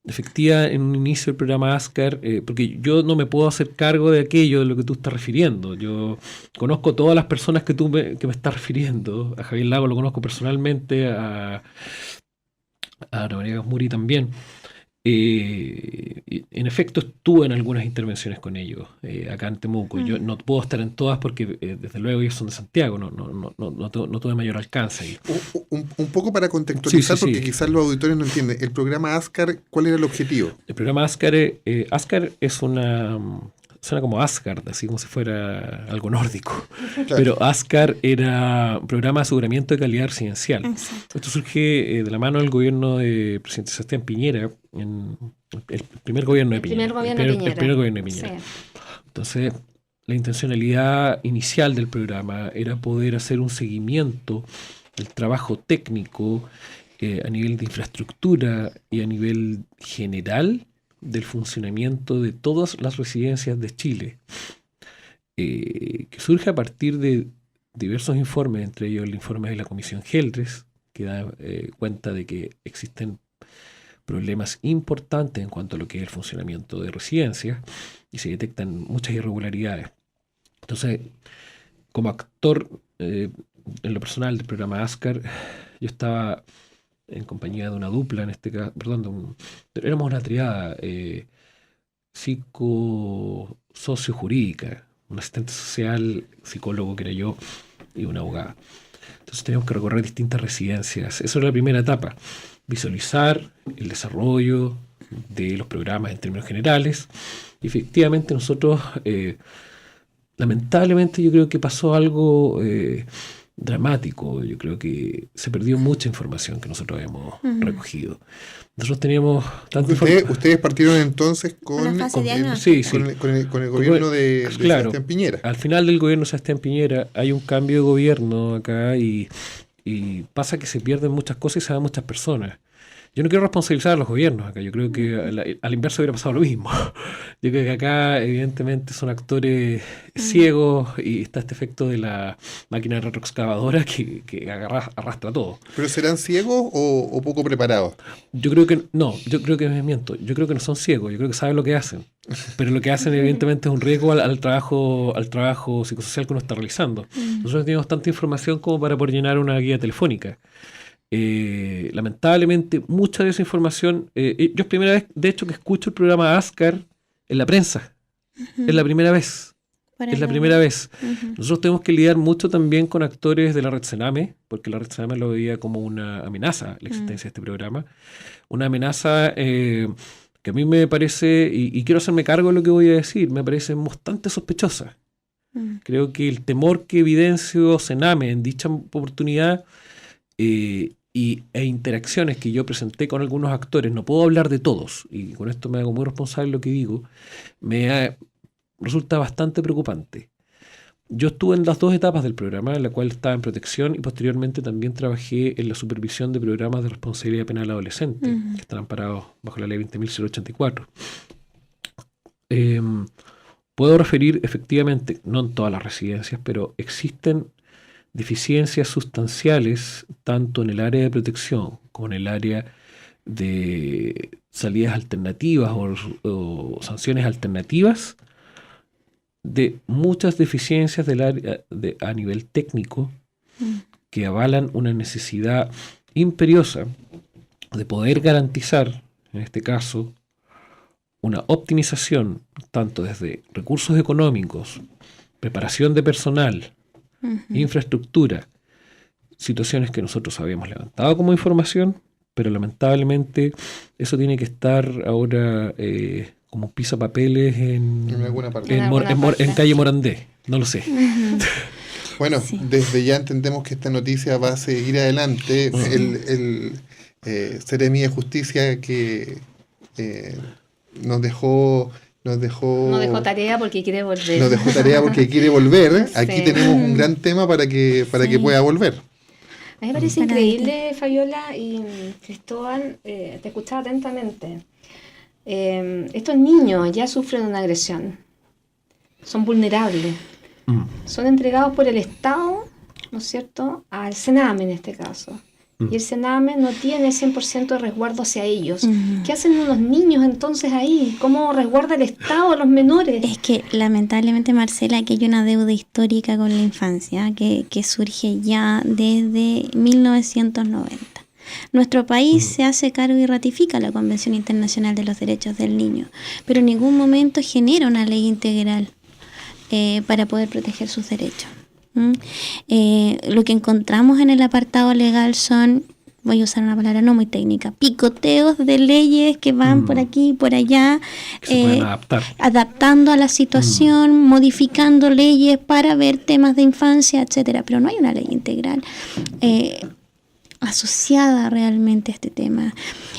efectiva en un inicio del programa ASCAR, porque yo no me puedo hacer cargo de aquello de lo que tú estás refiriendo. Yo conozco todas las personas que me estás refiriendo. A Javier Lago lo conozco personalmente, a Ana María Gasmuri también. En efecto estuve en algunas intervenciones con ellos acá en Temuco. Yo no puedo estar en todas porque desde luego ellos son de Santiago, no tuve mayor alcance ahí. Un poco para contextualizar, Sí. porque quizás los auditores no entienden. El programa ASCAR, ¿cuál era el objetivo? El programa ASCAR es suena como Asgard, así como si fuera algo nórdico. Claro. Pero ASCAR era un programa de aseguramiento de calidad residencial. Exacto. Esto surge de la mano del gobierno de presidente Sebastián Piñera, en el primer gobierno de Piñera. El primer gobierno de Piñera. Sí. Entonces, la intencionalidad inicial del programa era poder hacer un seguimiento del trabajo técnico a nivel de infraestructura y a nivel general del funcionamiento de todas las residencias de Chile, que surge a partir de diversos informes, entre ellos el informe de la Comisión Geldres, que da cuenta de que existen problemas importantes en cuanto a lo que es el funcionamiento de residencias y se detectan muchas irregularidades. Entonces, como actor, en lo personal del programa ASCAR, yo estaba en compañía de una dupla, en este caso, éramos una triada psico-socio-jurídica, un asistente social, psicólogo que era yo y una abogada. Entonces teníamos que recorrer distintas residencias. Esa era la primera etapa, visualizar el desarrollo de los programas en términos generales. Y efectivamente nosotros, lamentablemente yo creo que pasó algo dramático. Yo creo que se perdió mucha información que nosotros habíamos recogido. Nosotros teníamos tanta información. Ustedes partieron entonces con el gobierno de Sebastián Piñera. Al final del gobierno de Sebastián Piñera hay un cambio de gobierno acá y pasa que se pierden muchas cosas y se van muchas personas. Yo no quiero responsabilizar a los gobiernos acá, yo creo que al inverso hubiera pasado lo mismo. Yo creo que acá evidentemente son actores ciegos y está este efecto de la máquina retroexcavadora que arrastra todo. ¿Pero serán ciegos o poco preparados? Yo creo que no son ciegos, yo creo que saben lo que hacen. Pero lo que hacen evidentemente es un riesgo al trabajo psicosocial que uno está realizando. Nosotros tenemos tanta información como para poder llenar una guía telefónica. Lamentablemente mucha de esa información, yo es primera vez de hecho que escucho el programa ASCAR en la prensa. Es la primera vez. Nosotros tenemos que lidiar mucho también con actores de la red Sename, porque la red Sename lo veía como una amenaza la existencia de este programa, una amenaza que a mí me parece, y quiero hacerme cargo de lo que voy a decir, me parece bastante sospechosa. Creo que el temor que evidenció Sename en dicha oportunidad e interacciones que yo presenté con algunos actores, no puedo hablar de todos, y con esto me hago muy responsable de lo que digo, resulta bastante preocupante. Yo estuve en las dos etapas del programa, en la cual estaba en protección y posteriormente también trabajé en la supervisión de programas de responsabilidad penal adolescente, que están amparados bajo la ley 20.084. Puedo referir efectivamente, no en todas las residencias, pero existen deficiencias sustanciales tanto en el área de protección como en el área de salidas alternativas o sanciones alternativas, de muchas deficiencias del área a nivel técnico que avalan una necesidad imperiosa de poder garantizar, en este caso, una optimización tanto desde recursos económicos, preparación de personal, infraestructura, situaciones que nosotros habíamos levantado como información, pero lamentablemente eso tiene que estar ahora como pisapapeles en alguna parte. En calle Morandé, no lo sé. Bueno, desde ya entendemos que esta noticia va a seguir adelante. El Seremi de Justicia que nos dejó tarea porque quiere volver. Aquí tenemos un gran tema para que pueda volver. A mí me parece increíble, Fabiola y Cristóbal, te escuchaba atentamente. Estos niños ya sufren una agresión. Son vulnerables. Son entregados por el Estado, ¿no es cierto?, al Sename en este caso. Y el Sename no tiene 100% de resguardo hacia ellos. ¿Qué hacen unos niños entonces ahí? ¿Cómo resguarda el Estado a los menores? Es que lamentablemente, Marcela, aquí hay una deuda histórica con la infancia que surge ya desde 1990. Nuestro país se hace cargo y ratifica la Convención Internacional de los Derechos del Niño, pero en ningún momento genera una ley integral para poder proteger sus derechos. Lo que encontramos en el apartado legal son, voy a usar una palabra no muy técnica, picoteos de leyes que van por aquí y por allá, se pueden adaptando a la situación, modificando leyes para ver temas de infancia, etcétera, pero no hay una ley integral. asociada realmente a este tema.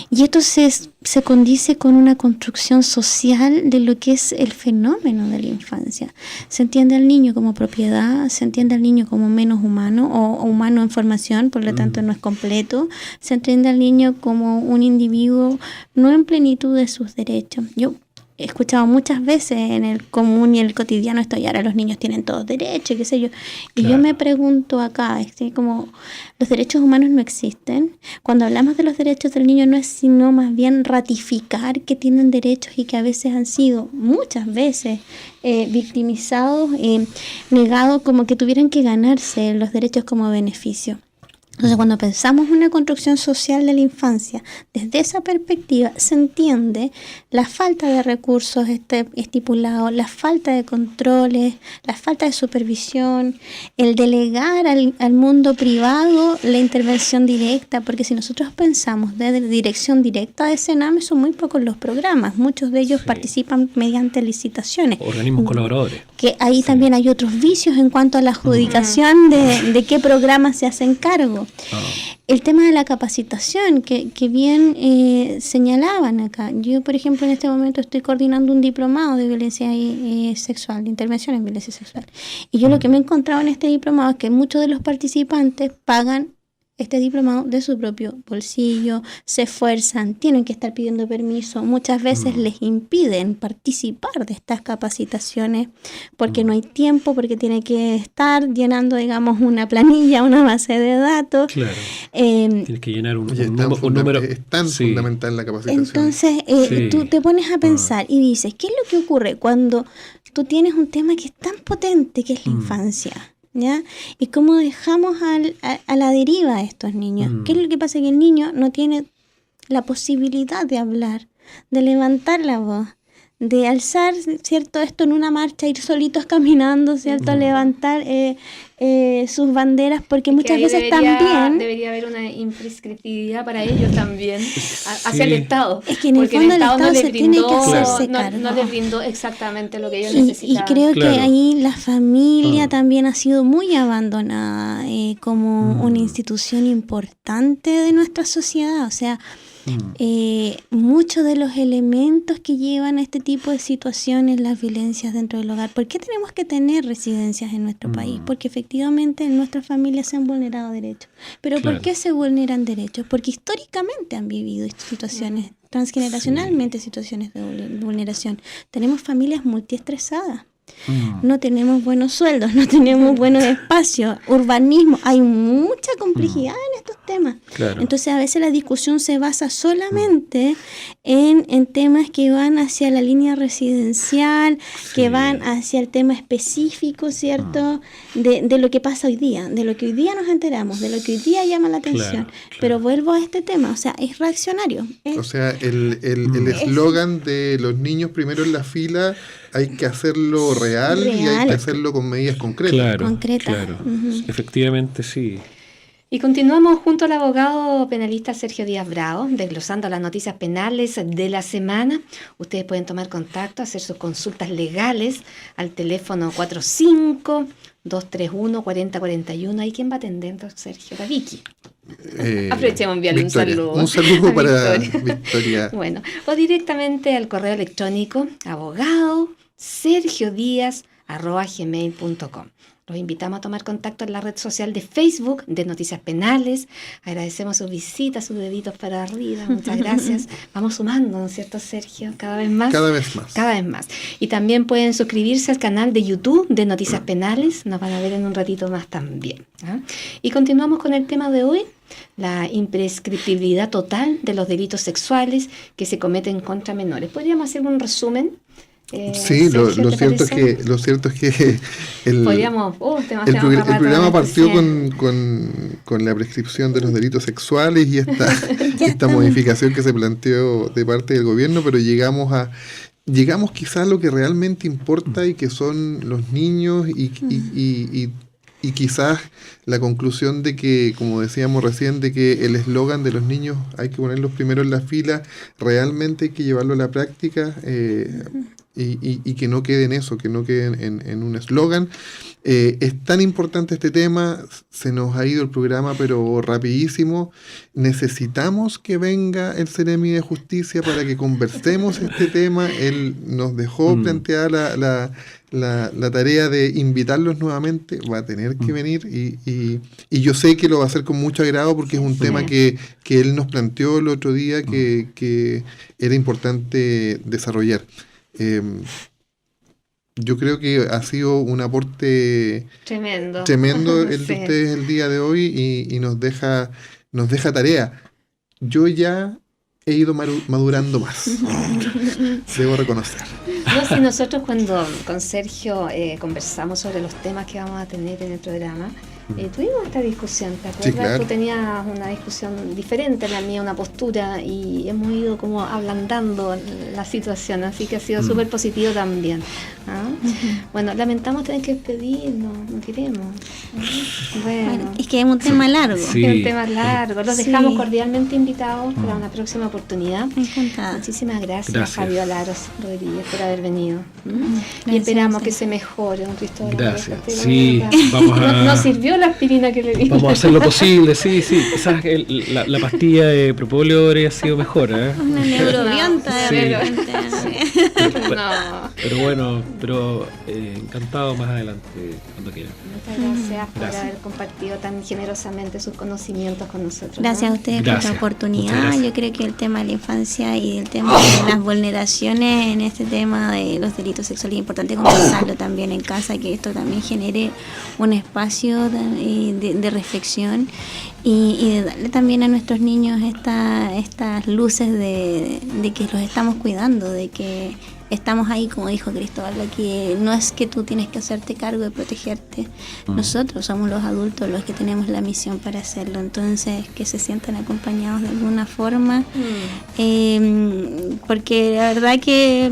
Y esto se condice con una construcción social de lo que es el fenómeno de la infancia. Se entiende al niño como propiedad, se entiende al niño como menos humano o humano en formación, por lo tanto no es completo. Se entiende al niño como un individuo no en plenitud de sus derechos. Yo he escuchado muchas veces en el común y el cotidiano esto, y ahora los niños tienen todos derechos, qué sé yo. Y yo me pregunto acá, como los derechos humanos no existen. Cuando hablamos de los derechos del niño no es sino más bien ratificar que tienen derechos y que a veces han sido, muchas veces, victimizados, negados, como que tuvieran que ganarse los derechos como beneficio. Entonces, cuando pensamos en una construcción social de la infancia, desde esa perspectiva se entiende la falta de recursos estipulados, la falta de controles, la falta de supervisión, el delegar al mundo privado la intervención directa, porque si nosotros pensamos de dirección directa de Sename, son muy pocos los programas, muchos de ellos participan mediante licitaciones. Organismos colaboradores. Que ahí también hay otros vicios en cuanto a la adjudicación de qué programas se hacen cargo. El tema de la capacitación, que bien señalaban acá. Yo, por ejemplo, en este momento estoy coordinando un diplomado de violencia sexual, de intervención en violencia sexual. Y yo lo que me he encontrado en este diplomado es que muchos de los participantes pagan este diplomado de su propio bolsillo, se esfuerzan, tienen que estar pidiendo permiso, muchas veces les impiden participar de estas capacitaciones porque no hay tiempo, porque tiene que estar llenando, digamos, una planilla, una base de datos. Claro. Tienes que llenar un número. Es tan fundamental la capacitación. Entonces, tú te pones a pensar y dices, ¿qué es lo que ocurre cuando tú tienes un tema que es tan potente que es la infancia? ¿Ya? Y cómo dejamos a la deriva a estos niños. ¿Qué es lo que pasa? Que el niño no tiene la posibilidad de hablar, de levantar la voz, de alzar, ¿cierto? Esto en una marcha, ir solitos caminando, ¿cierto? Levantar sus banderas, porque muchas veces también... Debería haber una imprescriptibilidad para ellos también, hacia el Estado. Es que en el fondo el Estado se tiene que hacerse cargo. No les brindó exactamente lo que ellos necesitaban. Y creo que ahí la familia también ha sido muy abandonada como una institución importante de nuestra sociedad. O sea, muchos de los elementos que llevan a este tipo de situaciones, las violencias dentro del hogar. ¿Por qué tenemos que tener residencias en nuestro país? Porque efectivamente en nuestras familias se han vulnerado derechos. ¿Pero por qué se vulneran derechos? Porque históricamente han vivido situaciones, transgeneracionalmente situaciones de vulneración. Tenemos familias multiestresadas. No tenemos buenos sueldos, no tenemos buenos espacios, urbanismo, hay mucha complejidad en estos temas. Entonces a veces la discusión se basa solamente en temas que van hacia la línea residencial, que van hacia el tema específico, ¿cierto? De lo que pasa hoy día, de lo que hoy día nos enteramos, de lo que hoy día llama la atención. Pero vuelvo a este tema, o sea, es reaccionario. O sea, el eslogan de los niños primero en la fila, hay que hacerlo real y hay que hacerlo con medidas concretas. Claro. Efectivamente, sí. Y continuamos junto al abogado penalista Sergio Díaz Bravo, desglosando las noticias penales de la semana. Ustedes pueden tomar contacto, hacer sus consultas legales al teléfono 45-231-4041. ¿Y quién va a atender, Sergio? La Vicky. Aprovechemos enviarle un saludo. Un saludo para Victoria. Bueno, o directamente al correo electrónico abogadosergiodiaz@gmail.com. Los invitamos a tomar contacto en la red social de Facebook de Noticias Penales. Agradecemos sus visitas, sus deditos para arriba. Muchas gracias. Vamos sumando, ¿no es cierto, Sergio? Cada vez más. Cada vez más. Y también pueden suscribirse al canal de YouTube de Noticias Penales. Nos van a ver en un ratito más también. Y continuamos con el tema de hoy. La imprescriptibilidad total de los delitos sexuales que se cometen contra menores. ¿Podríamos hacer un resumen? Sí, Sergio, lo cierto es que el programa partió con la prescripción de los delitos sexuales y esta modificación que se planteó de parte del gobierno, pero llegamos quizás a lo que realmente importa y que son los niños y quizás la conclusión de que, como decíamos recién, de que el eslogan de los niños hay que ponerlos primero en la fila, realmente hay que llevarlo a la práctica. y que no quede en eso, que no quede en un eslogan. Es tan importante este tema, se nos ha ido el programa, pero rapidísimo. Necesitamos que venga el Ceremi de Justicia para que conversemos este tema. Él nos dejó planteada la tarea de invitarlos nuevamente, va a tener que venir y yo sé que lo va a hacer con mucho agrado porque es un tema que él nos planteó el otro día que era importante desarrollar. Yo creo que ha sido un aporte tremendo el de ustedes el día de hoy y nos deja tarea. Yo ya he ido madurando más, debo reconocer. No, si nosotros cuando con Sergio conversamos sobre los temas que vamos a tener en el programa, tuvimos esta discusión, ¿te acuerdas? Sí, claro. Tú tenías una discusión diferente a la mía, una postura, y hemos ido como ablandando la situación, así que ha sido súper positivo también. ¿Ah? Bueno, lamentamos tener que despedirnos, no queremos. Bueno, es que es un tema largo. es un tema largo. Los dejamos Sí. cordialmente invitados para una próxima oportunidad. Encantada. Muchísimas gracias. Fabiola Rodríguez, por haber venido. Y Gracias esperamos a que usted. se mejore, don Cristóbal. Gracias. Porque Sí, bueno, vamos a... no sirvió la aspirina que le dimos. Vamos a hacer lo posible, sí. Quizás la pastilla de propóleo habría sido mejor, ¿eh? Una neurobionta de Sí. repente. No. Pero bueno, encantado más adelante, cuando quieran. Muchas gracias por Gracias. haber compartido tan generosamente sus conocimientos con nosotros. Gracias a ¿no? ustedes por Gracias. la oportunidad. Muchas gracias. Yo creo que el tema de la infancia y el tema de las vulneraciones en este tema de los delitos sexuales es importante conversarlo también en casa, que esto también genere un espacio de reflexión y de darle también a nuestros niños estas luces de que los estamos cuidando, de que estamos ahí, como dijo Cristóbal, de que no es que tú tienes que hacerte cargo de protegerte. Nosotros somos los adultos los que tenemos la misión para hacerlo. Entonces, que se sientan acompañados de alguna forma, porque la verdad que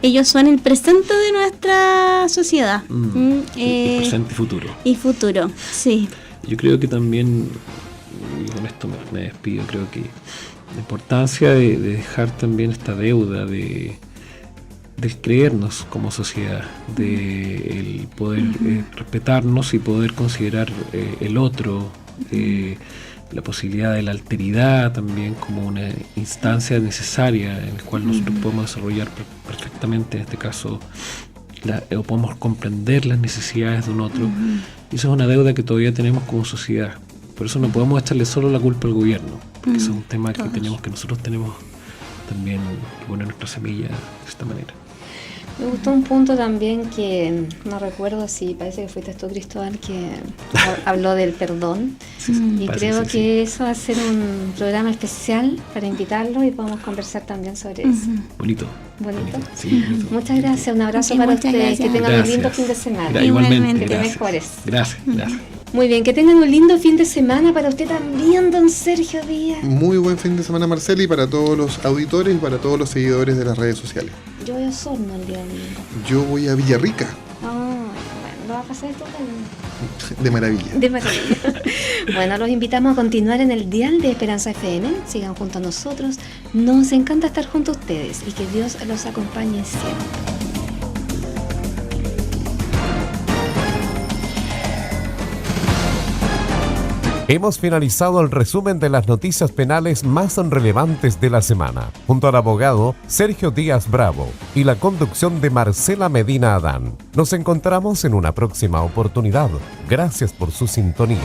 ellos son el presente de nuestra sociedad. El presente y futuro. Y futuro, sí. Yo creo que también, y con esto me despido, creo que la importancia de dejar también esta deuda de creernos como sociedad, de el poder respetarnos y poder considerar el otro, la posibilidad de la alteridad también como una instancia necesaria en la cual nosotros podemos desarrollar perfectamente, en este caso, o podemos comprender las necesidades de un otro. Y eso es una deuda que todavía tenemos como sociedad. Por eso no podemos echarle solo la culpa al gobierno, porque eso es un tema que nosotros tenemos también que poner nuestra semilla de esta manera. Me gustó un punto también que no recuerdo si parece que fuiste tú, Cristóbal, que habló del perdón. Y creo que eso va a ser un programa especial para invitarlo y podemos conversar también sobre eso. Bonito. Bonito. Sí, bonito. Muchas gracias, un abrazo Ok, para muchas ustedes, gracias. que tengan Gracias. un lindo fin de semana. Igualmente, Que te gracias. mejores. Gracias. Muy bien, que tengan un lindo fin de semana para usted también, don Sergio Díaz. Muy buen fin de semana, Marcela, y para todos los auditores y para todos los seguidores de las redes sociales. Yo voy a Osorno el día domingo. Yo voy a Villarrica, Bueno, lo va a pasar estupendo. de maravilla. De maravilla. Bueno, los invitamos a continuar en el dial de Esperanza FM. Sigan junto a nosotros. Nos encanta estar junto a ustedes y que Dios los acompañe siempre. Hemos finalizado el resumen de las noticias penales más relevantes de la semana, junto al abogado Sergio Díaz Bravo y la conducción de Marcela Medina Adán. Nos encontramos en una próxima oportunidad. Gracias por su sintonía.